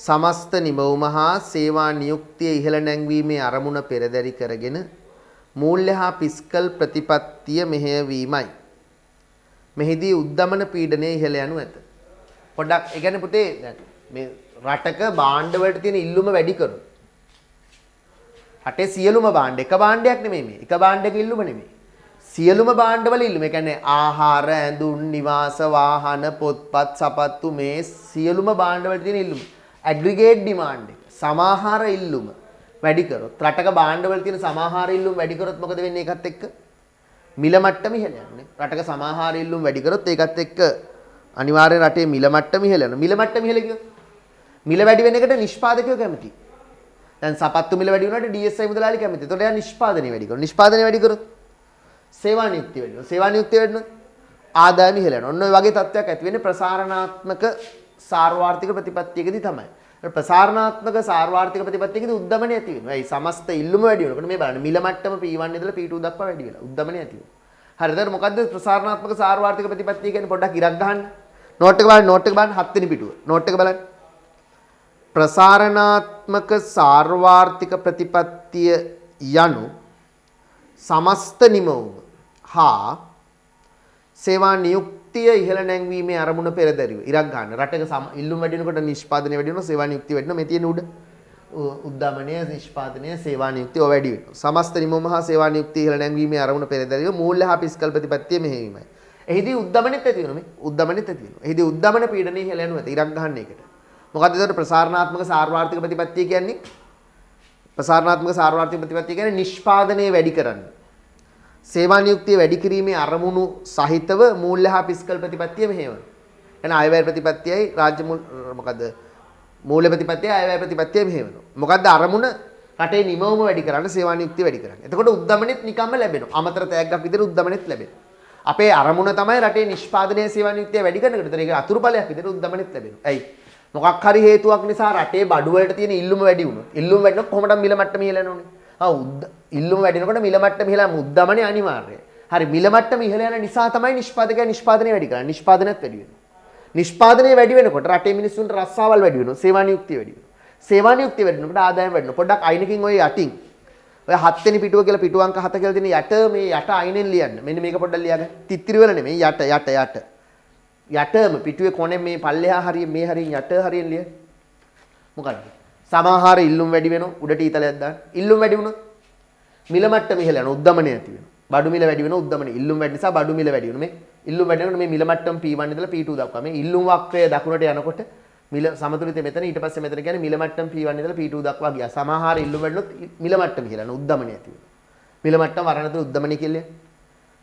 සමස්ත නිමවුම හා සේවා නියුක්තිය ඉහළ නැංවීමේ අරමුණ පෙරදරි කරගෙන මූල්‍ය හා පිස්කල් ප්‍රතිපත්තිය මෙහෙයවීමයි. මෙහිදී උද්දමන පීඩනය ඉහළ යනු ඇත. පොඩ්ඩක් ඒ කියන්නේ පුතේ දැන් මේ රටක භාණ්ඩ වලට තියෙන ඉල්ලුම වැඩි කරු. රටේ සියලුම භාණ්ඩ එක භාණ්ඩයක් නෙමෙයි මේ. එක භාණ්ඩයක ඉල්ලුම නෙමෙයි. සියලුම භාණ්ඩවල ඉල්ලුම. ඒ කියන්නේ ආහාර, ඇඳුම්, නිවාස, වාහන, පොත්පත්, සපත්තු මේ සියලුම භාණ්ඩවල තියෙන ඉල්ලුම. ඇග්‍රිගේට් ඩිමාන්ඩ් එක. සමාහාර ඉල්ලුම වැඩි කරොත් රටක භාණ්ඩවල තියෙන සමාහාර ඉල්ලුම වැඩි කරොත් මොකද වෙන්නේ ඒකත් එක්ක? මිල මට්ටම ඉහළ යනවා. රටක සමාහාර ඉල්ලුම වැඩි කරොත් ඒකත් එක්ක අනිවාර්යෙන් රටේ මිල මට්ටම ඉහළ යනවා. මිල මට්ටම ඉහළ ගියොත් මිල වැඩි වෙන එකට නිෂ්පාදකයෝ කැමතියි. දැන් සපත්තු මිල වැඩි වුණාට DSI මුදලාලි කැමතියි. ඒතකොට එයා නිෂ්පාදනය වැඩි කරනවා. නිෂ්පාදනය වැඩි කරොත් සේවා නියුක්තිය වැඩි වෙනවා. සේවා නියුක්තිය වැඩි වෙනොත් ආදායම ඉහළ යනවා. ඔන්න ඔය වගේ තත්ත්වයක් ඇති වෙන්නේ ප්‍රසාරණාත්මක සාර්වාර්ථික ප්‍රතිපත්තියකදී තමයි. ප්‍රසාරණාත්මක සාර්වාර්ථික ප්‍රතිපත්තියකදී උද්දමනය ඇති වෙනවා. ඒ සමස්ත ඉල්ලුම වැඩි වෙනකොට මේ බලන්න මිල මට්ටම P1 ඉඳලා P2 දක්වා වැඩි වෙලා උද්දමනය ඇති වෙනවා. හරිද? ඒතර මොකද්ද ප්‍රසාරණාත්මක සාර්වාර්ථික ප්‍රතිපත්තිය කියන්නේ? පොඩ්ඩක් ඉරක් ගහන්න. නෝට් එක බලන්න 7 වෙනි පිටුව. නෝට් එක බලන්න. ප්‍රසාරණාත්මක සාර්වාර්ථික ප්‍රතිපත්තිය යනු සමස්ත නිමවුම හා සේවා නියුක්තිය ඉහළ නැංවීමේ අරමුණ පෙරදරිව. ඉරක් ගන්න. රටක ඉල්ලුම වැඩි වෙනකොට නිෂ්පාදනය වැඩි වෙනවා, සේවා නියුක්තිය වැඩි වෙනවා. මේ තියෙන උඩ උද්දමනය, නිෂ්පාදනය, සේවා නියුක්තිය ඔය වැඩි වෙනවා. සමස්ත නිමවුම හා සේවා නියුක්තිය ඉහළ නැංවීමේ අරමුණ පෙරදරිව මූල්‍ය හා පිස්කල් ප්‍රතිපත්තිය මෙහෙයවීමයි. එහිදී උද්දමනෙත් ඇති වෙනවා මේ. උද්දමනෙත් ඇති වෙනවා. එහිදී උද්දමන පීඩනය ඉහළ යනවා. ඉරක් ගන්න එකට. මොකද්ද ඒකට ප්‍රසාරණාත්මක සාර්වාර්ථික ප්‍රතිපත්තිය කියන්නේ? ප්‍රසාරණාත්මක සාර්වාර්ථික ප්‍රතිපත්තිය කියන්නේ නිෂ්පාදනය වැඩි කරන්න. සේවා නියුක්තිය වැඩි කිරීමේ අරමුණු සහිතව මූල්‍ය හා පිස්කල් ප්‍රතිපත්තිය මෙහෙයවන. එහෙනම් අයවැය ප්‍රතිපත්තියයි රාජ්‍ය මොකද්ද? මූල්‍ය ප්‍රතිපත්තියයි අයවැය ප්‍රතිපත්තිය මෙහෙයවනවා. මොකද්ද අරමුණ? රටේ නිමවුම වැඩි කරන්න, සේවා නියුක්තිය වැඩි කරන්න. එතකොට උද්දමනෙත් නිකම්ම ලැබෙනවා. අමතර තෑග්ගක් විදිහට උද්දමනෙත් ලැබෙනවා. අපේ අරමුණ තමයි රටේ නිෂ්පාදනයේ සේවා නියුක්තිය වැඩි කරන එකට. ඒක අතුරුඵලයක් විදිහට උද්දමනෙත් ලැබෙනවා. ඇයි? මොකක් හරි හේතුවක් නිසා රටේ බඩු වලට තියෙන ඉල්ලුම වැඩි වුණොත්. ඉල්ලුම වැඩි වෙනකොට කොහොමද මිල මට්ටම ඉහළ යනෝනේ? ඉල්ලුම වැඩි වෙනකොට මිල මට්ටම ඉහළ යන උද්දමනේ අනිවාර්යයි. හරි මිල මට්ටම ඉහළ යන නිසා තමයි නිෂ්පාදකයා නිෂ්පාදනය වැඩි කරන්නේ. නිෂ්පාදනයත් වැඩි වෙනවා. නිෂ්පාදනය වැඩි වෙනකොට රටේ මිනිස්සුන්ට රස්සාවල් වැඩි වෙනවා. සේවා නියුක්තිය වැඩි වෙනවා. සේවා නියුක්තිය වැඩි වෙනකොට ආදායම වැඩි වෙනවා. පොඩ්ඩක් අයිනකින් ඔය යටින් ඔය 7 වෙනි පිටුව කියලා පිටු අංක 7 කියලා තියෙන යට මේ යට අයිනෙන් ලියන්න. මෙන්න මේක පොඩ්ඩක් ලියගන්න. තිත්තිරි වල නෙමෙයි යට යටම පිටුවේ කොනේ මේ පල්ලෙහා හරිය මේ හරියෙන් යට හරියෙන් ලියන්න. මොකද්ද? සමාහාර ඉල්ලුම් වැඩි වෙනවා. උඩට ඊතලයක් දාන්න. ඉල්ලුම් වැඩි වුණොත් මිල මට්ටම ඉහළ යනවා. උද්දමනය ඇති වෙනවා. බඩු මිල වැඩි වෙනවා. උද්දමනය. ඉල්ලුම් වැඩි නිසා බඩු මිල වැඩි වෙනවා. මේ ඉල්ලුම් වැඩි වෙනකොට මේ මිල මට්ටම P1 ඉඳලා P2 දක්වා මේ ඉල්ලුම් වක්‍රය දකුණට යනකොට මිල සමතුලිතය මෙතන ඊට පස්සේ මෙතන කියන්නේ මිල මට්ටම P1 ඉඳලා P2 දක්වා ගියා. සමාහාර ඉල්ලුම් වැඩිනොත් මිල මට්ටම ඉහළ යනවා. උද්දමනය ඇති වෙනවා. මිල මට්ටම වරණතුරු උද්දමනය කියලා.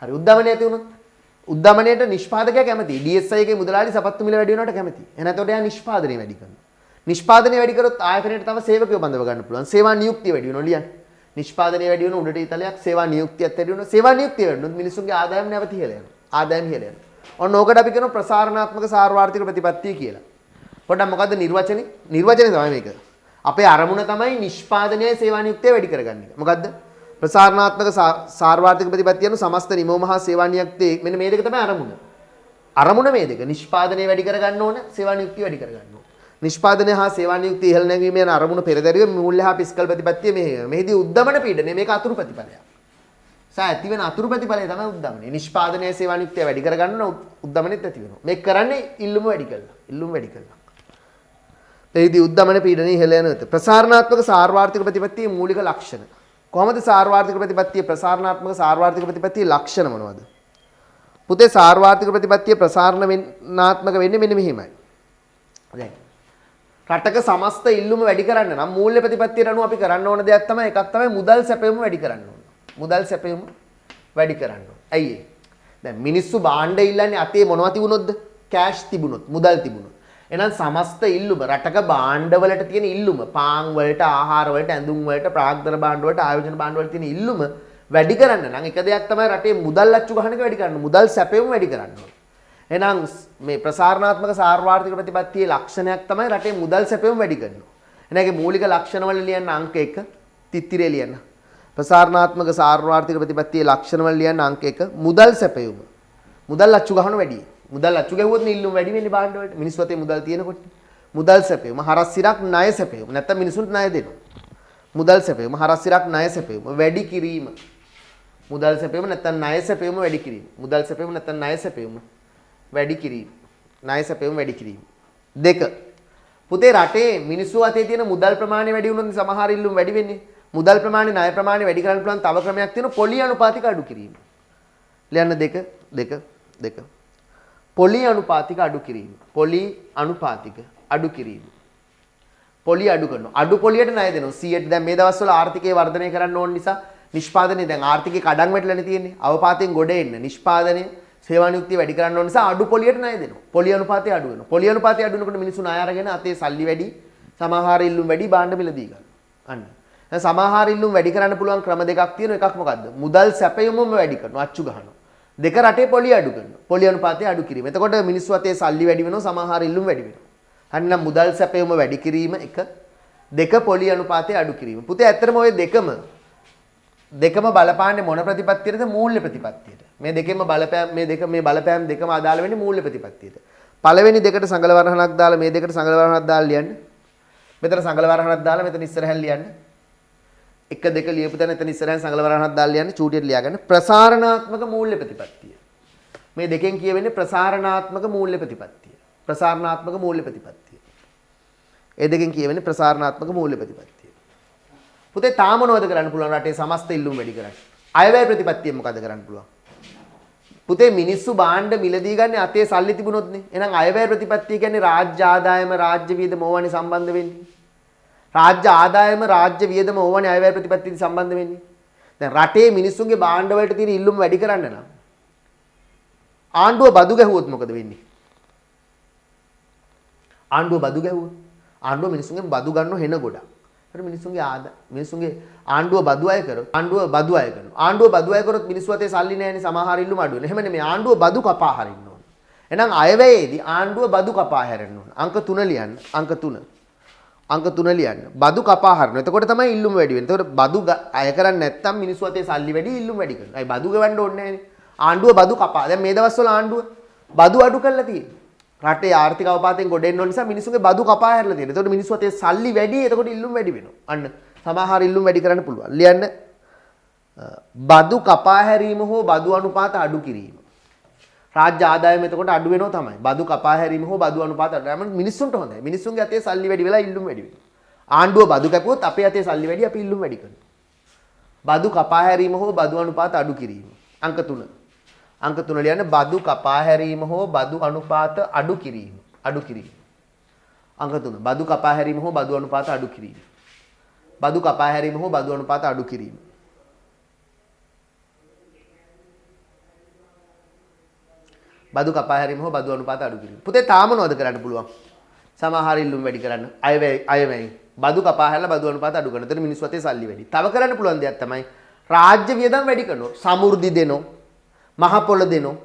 හරි උද්දමනය ඇති වුණොත් උද්දමනයට නිෂ්පාදකයා කැමතියි. DSI එකේ මුදලාලි සපත්තු මිල වැඩි වෙනවට කැමතියි. එහෙනම් එතකොට එයා නිෂ්පාදනය වැඩි කරනවා. නිෂ්පාදනය වැඩි කරොත් ආයතනයට තව සේවකයෝ බඳව ගන්න පුළුවන්. සේවා නියුක්තිය වැඩි වෙනවා ලියන්න. නිෂ්පාදනය වැඩි වෙන උඩට ඊතලයක් සේවා නියුක්තියත් වැඩි වෙනවා. සේවා නියුක්තිය වැඩි වෙනොත් මිනිස්සුන්ගේ ආදායම නැවත ඉහළ යනවා. ආදායම ඉහළ යනවා. ඔන්න ඕකට අපි කියනවා ප්‍රසාරණාත්මක සාර්වාර්ථික ප්‍රතිපත්තිය කියලා. පොඩ්ඩක් මොකද්ද නිර්වචනේ? නිර්වචනේ තමයි මේක. අපේ අරමුණ තමයි නිෂ්පාදනයයි සේවා නියුක්තිය වැඩි කරගන්න එක. මොකද්ද? ප්‍රසාරණාත්මක සාර්වාර්ථික ප්‍රතිපත්තිය යන සමස්ත නිමවුම හා සේවා නියුක්තිය මෙන්න මේ දෙක තමයි අරමුණ. අරමුණ මේ දෙක. නිෂ්පාදනය වැඩි කරගන්න ඕන, සේවා නියුක්තිය වැඩි කරගන්න ඕන. නිෂ්පාදනය හා සේවා නියුක්තිය ඉහළ නැගීම යන අරමුණ පෙරදැරිව මූල්‍ය හා පිස්කල් ප්‍රතිපත්තිය මෙහෙයවීම. මෙහිදී උද්දමන පීඩනය මේක අතුරු ප්‍රතිඵලයක්. ඇති වෙන අතුරු ප්‍රතිඵලය තමයි උද්දමනය. නිෂ්පාදනයේ සේවා නියුක්තිය වැඩි කරගන්න උද්දමනෙත් ඇති වෙනවා. මේක කරන්නේ ඉල්ලුම වැඩි කළා. ඉල්ලුම වැඩි කළා. එහිදී උද්දමන පීඩනය ඉහළ යන විට ප්‍රසාරණාත්මක සාර්වාර්ථික ප්‍රතිපත්තියේ මූලික ලක්ෂණ. කොහොමද සාර්වාර්ථික ප්‍රතිපත්තියේ ප්‍රසාරණාත්මක සාර්වාර්ථික ප්‍රතිපත්තියේ ලක්ෂණ මොනවද? පුතේ සාර්වාර්ථික ප්‍රතිපත්තිය ප්‍රසාරණාත්මක වෙන්නේ මෙන්න මෙහිමයි. දැන් රටක සමස්ත ඉල්ලුම වැඩි කරන්න නම් මූල්‍ය ප්‍රතිපත්තියට අනුව අපි කරන්න ඕන දෙයක් තමයි එකක් තමයි මුදල් සැපයුම වැඩි කරන්න ඕන. මුදල් සැපයුම වැඩි කරන්න ඕන. ඇයි ඒ? දැන් මිනිස්සු භාණ්ඩ ඉල්ලන්නේ අතේ මොනවද තිබුණොත්ද? කෑෂ් තිබුණොත්, මුදල් තිබුණොත්. එහෙනම් සමස්ත ඉල්ලුම රටක භාණ්ඩ වලට තියෙන ඉල්ලුම, පාන් වලට, ආහාර වලට, ඇඳුම් වලට, ප්‍රාග්ධන භාණ්ඩ වලට, ආයෝජන භාණ්ඩ වලට තියෙන ඉල්ලුම වැඩි කරන්න නම් එක දෙයක් තමයි රටේ මුදල් අච්චු ගහන එක වැඩි කරන්න. මුදල් සැපයුම වැඩි කරන්න ඕන. එහෙනම් මේ ප්‍රසාරණාත්මක සාර්වාර්ථික ප්‍රතිපත්තියේ ලක්ෂණයක් තමයි රටේ මුදල් සැපයුම වැඩි කරනවා. එහෙනම් ඒකේ මූලික ලක්ෂණ වල ලියන්න අංක 1 තිත්තිරේ ලියන්න. ප්‍රසාරණාත්මක සාර්වාර්ථික ප්‍රතිපත්තියේ ලක්ෂණ වල ලියන්න අංක 1 මුදල් සැපයුම. මුදල් අච්චු ගහන වැඩි. මුදල් අච්චු ගැහුවොත් නේ ඉල්ලුම වැඩි වෙන්නේ භාණ්ඩ වලට. මිනිස්සු අතේ මුදල් තියෙනකොට. මුදල් සැපයුම හරස් සිරක් ණය සැපයුම. නැත්තම් මිනිසුන්ට ණය දෙනවා. මුදල් සැපයුම හරස් සිරක් ණය සැපයුම වැඩි කිරීම. මුදල් සැපයුම නැත්තම් ණය සැපයුම වැඩි කිරීම. මුදල් සැපයුම නැත්තම් ණය සැපයුම වැඩි කිරීම. ණය සැපයුම වැඩි කිරීම. 2. පුතේ රටේ මිනිස්සු අතේ තියෙන මුදල් ප්‍රමාණය වැඩි වුණොත් සමහර ඉල්ලුම් වැඩි වෙන්නේ. මුදල් ප්‍රමාණය ණය ප්‍රමාණය වැඩි කරන්න පුළුවන් තව ක්‍රමයක් තියෙනවා පොලි අනුපාතික අඩු කිරීම. ලියන්න 2. පොලි අනුපාතික අඩු කිරීම. පොලි අනුපාතික අඩු කිරීම. පොලි අඩු කරනවා. අඩු පොලියට ණය දෙනවා. 100ට දැන් මේ දවස්වල ආර්ථිකය වර්ධනය කරන්න ඕන නිසා නිෂ්පාදනය දැන් ආර්ථිකේ කඩන් වැටලානේ තියෙන්නේ. අවපාතයෙන් ගොඩ එන්න නිෂ්පාදනය සේවා නියුක්තිය වැඩි කරන්න ඕන නිසා අඩු පොලියට ණය දෙනවා. පොලි අනුපාතය අඩු වෙනවා. පොලි අනුපාතය අඩු වෙනකොට මිනිස්සු ණය අරගෙන අතේ සල්ලි වැඩි, සමහර ඉල්ලුම් වැඩි, භාණ්ඩ මිල දී ගන්නවා. අන්න. දැන් සමහර ඉල්ලුම් වැඩි කරන්න පුළුවන් ක්‍රම දෙකක් තියෙනවා. එකක් මොකද්ද? මුදල් සැපයුමම වැඩි කරනවා, අච්චු ගහනවා. 2 රටේ පොලි අඩු කරනවා. පොලි අනුපාතය අඩු කිරීම. එතකොට මිනිස්සු අතේ සල්ලි වැඩි වෙනවා, සමහර ඉල්ලුම් වැඩි වෙනවා. හරිනම් මුදල් සැපයුම වැඩි කිරීම 1, 2 පොලි අනුපාතය අඩු කිරීම. පුතේ ඇත්තටම ওই දෙකම බලපාන්නේ මොන ප්‍රතිපත්තියටද? මූල්‍ය ප්‍රතිපත්තියට. මේ දෙකෙන්ම බලපෑම් මේ බලපෑම් දෙකම අදාළ වෙන්නේ මූල්‍ය ප්‍රතිපත්තියට. පළවෙනි දෙකට සංගල වරහණක් දාලා මේ දෙකට සංගල වරහණක් දාලා ලියන්න. මෙතන සංගල වරහණක් දාලා මෙතන ඉස්සරහින් ලියන්න. 1 2 ලියපු තැන එතන ඉස්සරහින් සංගල වරහණක් දාලා ලියන්න. චූටියට ලියාගන්න. ප්‍රසාරණාත්මක මූල්‍ය ප්‍රතිපත්තිය. මේ දෙකෙන් කියවෙන්නේ ප්‍රසාරණාත්මක මූල්‍ය ප්‍රතිපත්තිය. ප්‍රසාරණාත්මක මූල්‍ය ප්‍රතිපත්තිය. ඒ දෙකෙන් කියවෙන්නේ ප්‍රසාරණාත්මක මූල්‍ය ප්‍රතිපත්තිය. පුතේ තාම මොනවද කරන්න පුළුවන් රටේ සමස්ත ඉල්ලුම් වැඩි කරන්න? අයවැය ප්‍රතිපත්තිය මොකද කරන්න පුළුවන්? පුතේ මිනිස්සු භාණ්ඩ මිලදී ගන්න අතේ සල්ලි තිබුණොත්නේ. එහෙනම් අයවැය ප්‍රතිපත්තිය කියන්නේ රාජ්‍ය ආදායම රාජ්‍ය වියදම ඕවනේ සම්බන්ධ වෙන්නේ. රාජ්‍ය ආදායම රාජ්‍ය වියදම ඕවනේ අයවැය ප්‍රතිපත්තියට සම්බන්ධ වෙන්නේ. දැන් රටේ මිනිස්සුන්ගේ භාණ්ඩ වලට තියෙන ඉල්ලුම් වැඩි කරන්න නම් ආණ්ඩුව බදු ගැහුවොත් මොකද වෙන්නේ? ආණ්ඩුව බදු ගැහුවොත් ආණ්ඩුව මිනිස්සුන්ගෙන් බදු ගන්නව හෙන ගොඩක්. මිනිස්සුන්ගේ ආණ්ඩුව බදු අය කරොත් ආණ්ඩුව බදු අය කරනවා. ආණ්ඩුව බදු අය කරොත් මිනිස්සු අතේ සල්ලි නැහැනේ සමහර ඉල්ලුම අඩු වෙන. එහෙම නෙමෙයි ආණ්ඩුව බදු කපා හරින්න ඕන. එහෙනම් අයවැයේදී ආණ්ඩුව බදු කපා හැරෙන්න ඕන. අංක 3 ලියන්න. අංක 3 ලියන්න. බදු කපා හරිනවා. එතකොට තමයි ඉල්ලුම වැඩි වෙන්නේ. එතකොට බදු අය කරන්නේ නැත්නම් මිනිස්සු අතේ සල්ලි වැඩි ඉල්ලුම වැඩි කරනවා. අය බදු ගෙවන්න ඕනේ නැහැනේ. ආණ්ඩුව බදු කපා. දැන් මේ දවස්වල ආණ්ඩුව බදු අඩු කරලා තියෙනවා. රටේ ආර්ථික අවපාතයෙන් ගොඩ එන්න ඕන නිසා මිනිස්සුන්ගේ බදු කපා හැරලා තියෙනවා. එතකොට මිනිස්සු අතේ සල්ලි වැඩි. එතකොට ඉල්ලුම් වැඩි වෙනවා. අන්න සමහර ඉල්ලුම් වැඩි කරන්න පුළුවන්. ලියන්න බදු කපා හැරීම හෝ බදු අනුපාත අඩු කිරීම. රාජ්‍ය ආදායම එතකොට අඩු වෙනවා තමයි. බදු කපා හැරීම හෝ බදු අනුපාත අඩු. නම් මිනිස්සුන්ට හොඳයි. මිනිස්සුන්ගේ අතේ සල්ලි වැඩි වෙලා ඉල්ලුම් වැඩි වෙනවා. ආණ්ඩුව බදු කැපුවොත් අපේ අතේ සල්ලි වැඩි අපි ඉල්ලුම් වැඩි කරනවා. බදු කපා හැරීම හෝ බදු අනුපාත අඩු කිරීම. අංක 3. අංක 3 ලියන්න බදු කපා හැරීම හෝ බදු අනුපාත අඩු කිරීම. අඩු කිරීම. අංක 3 බදු කපා හැරීම හෝ බදු අනුපාත අඩු කිරීම. බදු කපා හැරීම හෝ බදු අනුපාත අඩු කිරීම. බදු කපා හැරීම හෝ බදු අනුපාත අඩු කිරීම. පුතේ තාම මොනවද කරන්න පුළුවන්? සමහර ඉල්ලුම් වැඩි කරන්න. අයවැය. බදු කපා හැරලා බදු අනුපාත අඩු කරන. එතන මිනිස්සු අතේ සල්ලි වැඩි. තව කරන්න පුළුවන් දෙයක් තමයි රාජ්‍ය වියදම් වැඩි කරනවා. සමෘද්ධි දෙනවා. මහ පොළ දෙනවා.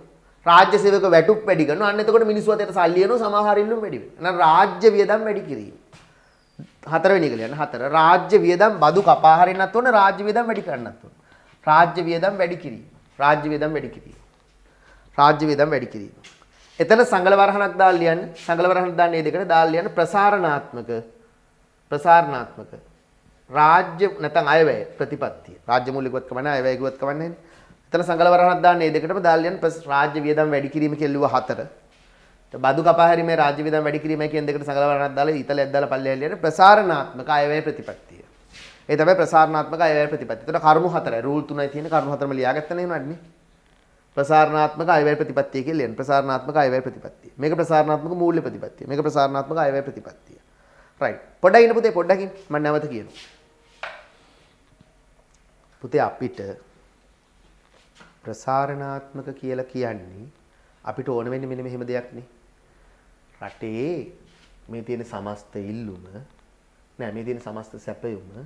රාජ්‍ය සේවක වැටුප් වැඩි කරනවා. අන්න එතකොට මිනිස්සු අතේ සල්ලි එනවා. සමහර ඉල්ලුම් වැඩි වෙනවා. එහෙනම් රාජ්‍ය වියදම් වැඩි කිරීම. 4 වෙනි එක ලියන්න. 4 රාජ්‍ය වියදම් බදු කපා හරින්නත් ඕන රාජ්‍ය වියදම් වැඩි කරන්නත් ඕන. රාජ්‍ය වියදම් වැඩි කිරීම. රාජ්‍ය වියදම් වැඩි කිරීම. රාජ්‍ය වියදම් වැඩි කිරීම. එතන සංගල වරහණක් දාලා ලියන්න. සංගල වරහණක් දාන්න මේ දෙකට දාලා ලියන්න ප්‍රසාරණාත්මක රාජ්‍ය නැත්නම් අයවැය ප්‍රතිපත්තිය. රාජ්‍ය මූලිකවත් කමන්නේ අයවැය කිව්වත් කමන්නේ නැහැ. එතන සංගල වරහණක් දාන්න මේ දෙකටම දාලා ලියන්න රාජ්‍ය වියදම් වැඩි කිරීම කියලා ලියුවා 4. බදු කපා හැරීමේ රාජ්‍ය වියදම් වැඩි කිරීමයි කියන දෙකට සංගල වරහණක් දාලා ඊතලයක් දාලා පල්ලෙහාට ලියන්න ප්‍රසාරණාත්මක අයවැය ප්‍රතිපත්තිය. ඒ තමයි ප්‍රසාරණාත්මක අයවැය ප්‍රතිපත්තිය. එතන කරුණු 4යි. රූල් 3යි තියෙන කරුණු 4ම ලියාගත්ත නේ නේද? ප්‍රසාරණාත්මක අයවැය ප්‍රතිපත්තිය කියලා ලියන්න. ප්‍රසාරණාත්මක අයවැය ප්‍රතිපත්තිය. මේක ප්‍රසාරණාත්මක මූල්‍ය ප්‍රතිපත්තිය. මේක ප්‍රසාරණාත්මක අයවැය ප්‍රතිපත්තිය. රයිට්. පොඩ්ඩක් ඉන්න පුතේ පොඩ්ඩකින් මම නැවත කියනවා. පුතේ අපිට ප්‍රසාරණාත්මක කියලා කියන්නේ අපිට ඕන වෙන්නේ මෙන්න මෙහෙම දෙයක් නේ. රටේ මේ තියෙන සමස්ත ඉල්ලුම නෑ මේ තියෙන සමස්ත සැපයුම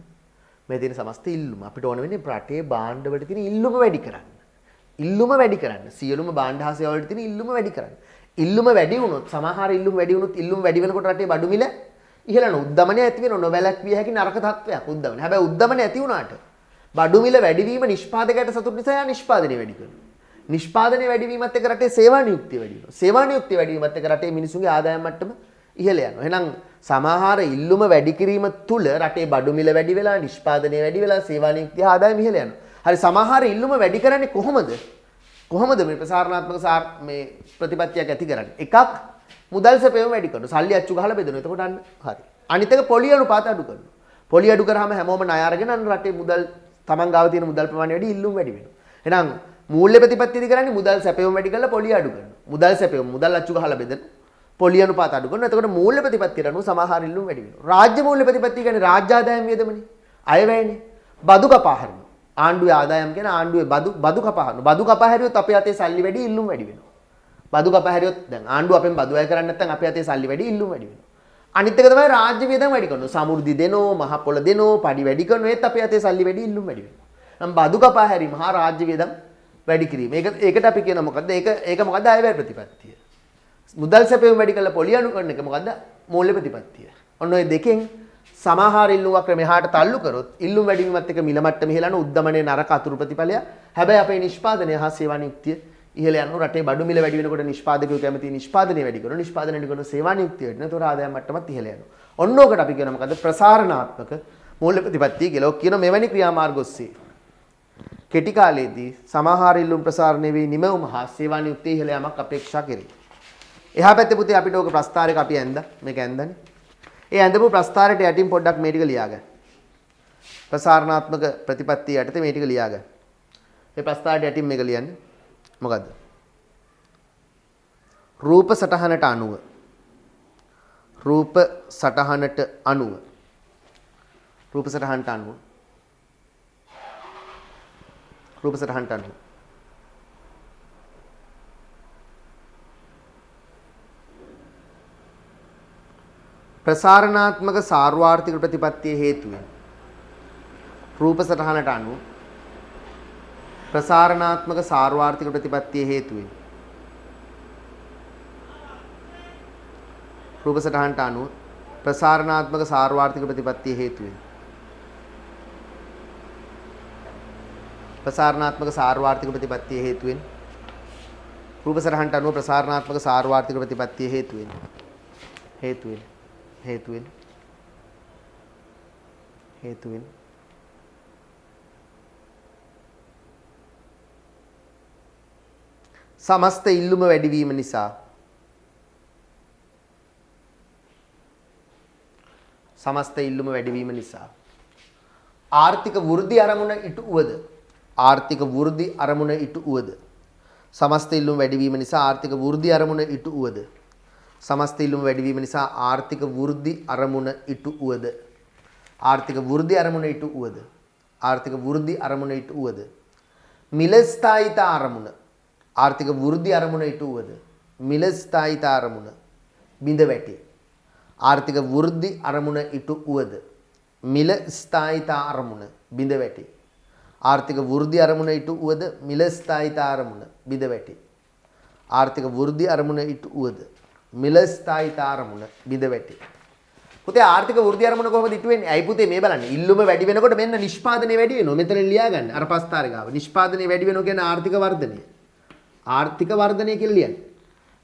මේ තියෙන සමස්ත ඉල්ලුම අපිට ඕන වෙන්නේ රටේ භාණ්ඩ වලට තියෙන ඉල්ලුම වැඩි කරන්න. ඉල්ලුම වැඩි කරන්න. සියලුම භාණ්ඩ හා සේවා වලට තියෙන ඉල්ලුම වැඩි කරන්න. ඉල්ලුම වැඩි වුණොත් සමහර ඉල්ලුම වැඩි වුණොත් ඉල්ලුම වැඩි වෙනකොට රටේ බඩු මිල ඉහළ යන උද්දමනය ඇති වෙන නොවැළක්විය හැකි නරක තත්වයක් උද්දමනය. හැබැයි උද්දමනය ඇති වුණාට බඩු මිල වැඩිවීම නිෂ්පාදකයට සතුට නිසා යා නිෂ්පාදනය වැඩි කරනවා. නිෂ්පාදනය වැඩිවීමත් එක්ක රටේ සේවා නියුක්තිය වැඩි වෙනවා. සේවා නියුක්තිය වැඩි වීමත් එක්ක රටේ මිනිසුන්ගේ ආදායම් මට්ටම ඉහළ යනවා. එහෙනම් සමහර ඉල්ලුම වැඩි කිරීම තුළ රටේ බඩු මිල වැඩි වෙලා නිෂ්පාදනය වැඩි වෙලා සේවා නියුක්තිය ආදායම ඉහළ යනවා. හරි සමහර ඉල්ලුම වැඩි කරන්නේ කොහොමද? කොහොමද මේ ප්‍රසාරණාත්මක මේ ප්‍රතිපත්තියක් ඇති කරන්නේ? එකක් මුදල් සැපයීම වැඩි කරනවා. සල්ලි අච්චු ගහලා බෙදනවා. එතකොට අන්න හරි. අනිත් එක පොලි අනුපාත අඩු කරනවා. පොලි අඩු කරාම හැමෝම ණය අරගෙන අන්න රටේ මුදල් තමන් ගාව තියෙන මුදල් ප්‍රමාණය වැඩි ඉල්ලුම් වැඩි වෙනවා. එහෙනම් මූල්‍ය ප්‍රතිපත්තියදී කරන්නේ මුදල් සැපයීම වැඩි කරලා පොලි අඩු කරනවා. මුදල් සැපයීම මුදල් අච්චු ගහලා බෙදන පොලි අනුපාත අඩු කරනවා. එතකොට මූල්‍ය ප්‍රතිපත්තියට අනුව සමහර ඉල්ලුම් වැඩි වෙනවා. රාජ්‍ය මූල්‍ය ප්‍රතිපත්තිය කියන්නේ රාජ්‍ය ආදායම් වියදමනේ. අයවැයනේ. බදු කපා හරිනවා. ආණ්ඩුවේ ආදායම් කියන ආණ්ඩුවේ බදු කපා හරිනවා. බදු කපා හැරියොත් අපේ අතේ සල්ලි වැඩි ඉල්ලුම් වැඩි වෙනවා. බදු කපා හැරියොත් දැන් ආණ්ඩුව අපෙන් බදු අය කරන්නේ නැත්නම් අපේ අතේ සල්ලි වැඩි ඉල්ලුම් වැඩි වෙනවා. අනිත් එක තමයි රාජ්‍ය වියදම් වැඩි කරනවා. සමෘද්ධි දෙනෝ, මහ පොළ දෙනෝ, පඩි වැඩි කරනවා. ඒත් අපේ අතේ සල්ලි වැඩි ඉල්ලුම් වැඩි වෙනවා. නම් බදු කපා හැරීම හා රාජ්‍ය වියදම් වැඩි කිරීම. ඒකට අපි කියන මොකද්ද? ඒක මොකද්ද? අයවැය ප්‍රතිපත්තිය. මුදල් සැපයීම වැඩි කරලා පොලි අඩු කරන එක මොකද්ද? මූල්‍ය ප්‍රතිපත්තිය. ඔන්න ඔය දෙකෙන් සමහර ඉල්ලුමක් මෙහාට තල්ලු කරොත් ඉල්ලුම් වැඩි වීමත් එක්ක මිල මට්ටම ඉහළ යන උද්දමනයේ නරක අතුරු ප්‍රතිඵලය. හැබැයි අපේ නිෂ්පාදනය හා සේවා නියුක්තිය ඉහළ යනවා. රටේ බඩු මිල වැඩි වෙනකොට නිෂ්පාදකයෝ කැමති නිෂ්පාදනය වැඩි කරනවා. නිෂ්පාදනය වැඩි කරනකොට සේවා නියුක්තිය වැඩි වෙනවා. ඒතකොට ආදායම් මට්ටමත් ඉහළ යනවා. ඔන්න ඕකට අපි කියනවා මොකද්ද? ප්‍රසාරණාත්මක මූල්‍ය ප්‍රතිපත්තිය කියලා. ඔක් කියන මෙවැනි ක්‍රියාමාර්ග ඔස්සේ කෙටි කාලයේදී සමහර ඉල්ලුම් ප්‍රසාරණය වී නිමවුම හා සේවා නියුක්තිය ඉහළ යාමක් අපේක්ෂා කෙරේ. එහා පැත්තේ පුතේ අපිට ඕක ප්‍රස්තාරයක අපි ඇඳා. මේක ඇඳන්නේ. ඒ ඇඳපු ප්‍රස්තාරයට යටින් පොඩ්ඩක් මේ ටික ලියාගන්න. ප්‍රසාරණාත්මක ප්‍රතිපත්තිය යටතේ මේ ටික ලියාගන්න. මේ ප්‍රස්තාරයට යටින් මේක ලියන්නේ. මොකද්ද? රූප සටහනට අනුව රූප සටහනට අනුව රූප සටහනට අනුව රූප සටහනට අනුව ප්‍රසාරණාත්මක සාර්වාර්ථික ප්‍රතිපත්තිය හේතුවෙන් රූප සටහනට අනුව ප්‍රසාරණාත්මක සාර්වාර්ථික ප්‍රතිපත්තිය හේතුවෙන් රූප සටහනට අනුව ප්‍රසාරණාත්මක සාර්වාර්ථික ප්‍රතිපත්තිය හේතුවෙන් ප්‍රසාරණාත්මක සාර්වාර්ථික ප්‍රතිපත්තිය හේතුවෙන් රූප සටහනට අනුව ප්‍රසාරණාත්මක සාර්වාර්ථික ප්‍රතිපත්තිය හේතුවෙන් සමස්ත ඉල්ලුම වැඩිවීම නිසා ආර්ථික වෘද්ධි අරමුණ ඉටු වුවද සමස්ත ඉල්ලුම වැඩිවීම නිසා ආර්ථික වෘද්ධි අරමුණ ඉටු වුවද සමස්ත ඉල්ලුම වැඩිවීම නිසා ආර්ථික වෘද්ධි අරමුණ ඉටු වුවද මිල ස්ථායිතා අරමුණ ආර්ථික වෘද්ධි අරමුණ ඉටු වුවද මිල ස්ථායිතා අරමුණ බිඳ වැටේ. ආර්ථික වෘද්ධි අරමුණ ඉටු වුවද මිල ස්ථායිතා අරමුණ බිඳ වැටේ. ආර්ථික වෘද්ධි අරමුණ ඉටු වුවද මිල ස්ථායිතා අරමුණ බිඳ වැටේ. ආර්ථික වෘද්ධි අරමුණ ඉටු වුවද මිල ස්ථායිතා අරමුණ බිඳ වැටේ. පුතේ ආර්ථික වෘද්ධි අරමුණ කොහොමද ඉටු වෙන්නේ? අයි පුතේ මේ බලන්න. ඉල්ලුම වැඩි වෙනකොට මෙන්න නිෂ්පාදනය වැඩි වෙනවා. මෙතන ලියා ගන්න. අර පස්තාරේ ගාව. නිෂ්පාදනය වැඩි වෙනවා කියන්නේ ආර්ථික වර්ධනය. ආර්ථික වර්ධනය කියලා ලියන්නේ.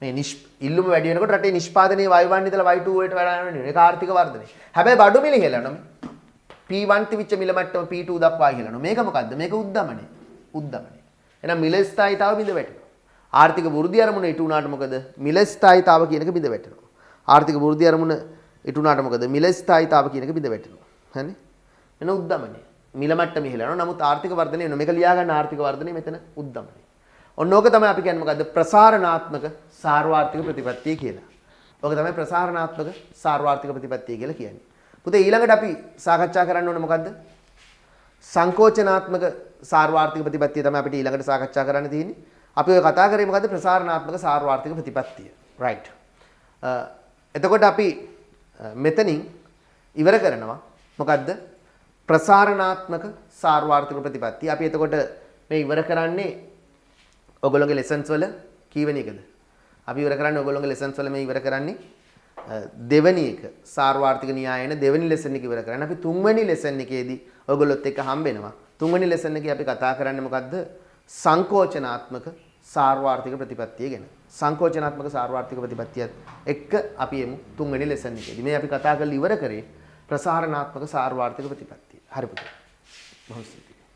මේ ඉල්ලුම වැඩි වෙනකොට රටේ නිෂ්පාදනයේ Y1 ඉඳලා Y2 වලට වැඩි වෙනවා. ඒක ආර්ථික වර්ධනය. හැබැයි බඩු මිල ඉහළනවා. P1 තිබිච්ච මිල මට්ටම P2 දක්වා ඉහළනවා. මේක මොකද්ද? මේක උද්දමනය. එහෙනම් මිල ස්ථායීතාව බිඳ වැටෙනවා. ආර්ථික වෘද්ධි අරමුණ ඉටු වුණාට මොකද? මිල ස්ථායීතාව කියන එක බිඳ වැටෙනවා. ආර්ථික වෘද්ධි අරමුණ ඉටු වුණාට මොකද? මිල ස්ථායීතාව කියන එක බිඳ වැටෙනවා. හරිනේ? එන උද්දමනය. මිල මට්ටම ඉහළනවා. නමුත් ආර්ථික වර්ධනය වෙනවා. මේක ලියා ගන්න ආර්ථික වර්ධනය මෙතන උද්දමනය. ඔන්න ඕක තමයි අපි කියන්නේ මොකද්ද? ප්‍රසාරණාත්මක සාර්වාර්ථික ප්‍රතිපත්තිය කියලා. ඕක තමයි ප්‍රසාරණාත්මක සාර්වාර්ථික ප්‍රතිපත්තිය කියලා කියන්නේ. පුතේ ඊළඟට අපි සාකච්ඡා කරන්න ඕනේ මොකද්ද? සංකෝචනාත්මක සාර්වාර්ථික ප්‍රතිපත්තිය තමයි අපිට ඊළඟට සාකච්ඡා කරන්න තියෙන්නේ. අපි ඔය කතා කරේ මොකද්ද? ප්‍රසාරණාත්මක සාර්වාර්ථික ප්‍රතිපත්තිය. right. එතකොට අපි මෙතනින් ඉවර කරනවා මොකද්ද? ප්‍රසාරණාත්මක සාර්වාර්ථික ප්‍රතිපත්තිය. අපි එතකොට මේ ඉවර කරන්නේ ඔයගොල්ලෝගේ lessons වල කීවෙනි එකද? අපි ඉවර කරන්නේ ඔයගොල්ලෝගේ lessons වල මේ ඉවර කරන්නේ දෙවෙනි එක සාර්වාර්ථික න්‍යායන දෙවෙනි lesson එක ඉවර කරන්නේ. අපි තුන්වෙනි lesson එකේදී ඔයගොල්ලොත් එක්ක හම්බෙනවා. තුන්වෙනි lesson එකේ අපි කතා කරන්නේ මොකද්ද? සංකෝචනාත්මක සාර්වාර්ථික ප්‍රතිපත්තිය ගැන. සංකෝචනාත්මක සාර්වාර්ථික ප්‍රතිපත්තියත් එක්ක අපි එමු තුන්වෙනි lesson එකේදී. මේ අපි කතා කරලා ඉවර කරේ ප්‍රසාරණාත්මක සාර්වාර්ථික ප්‍රතිපත්තිය. හරි පුතේ. බොහොම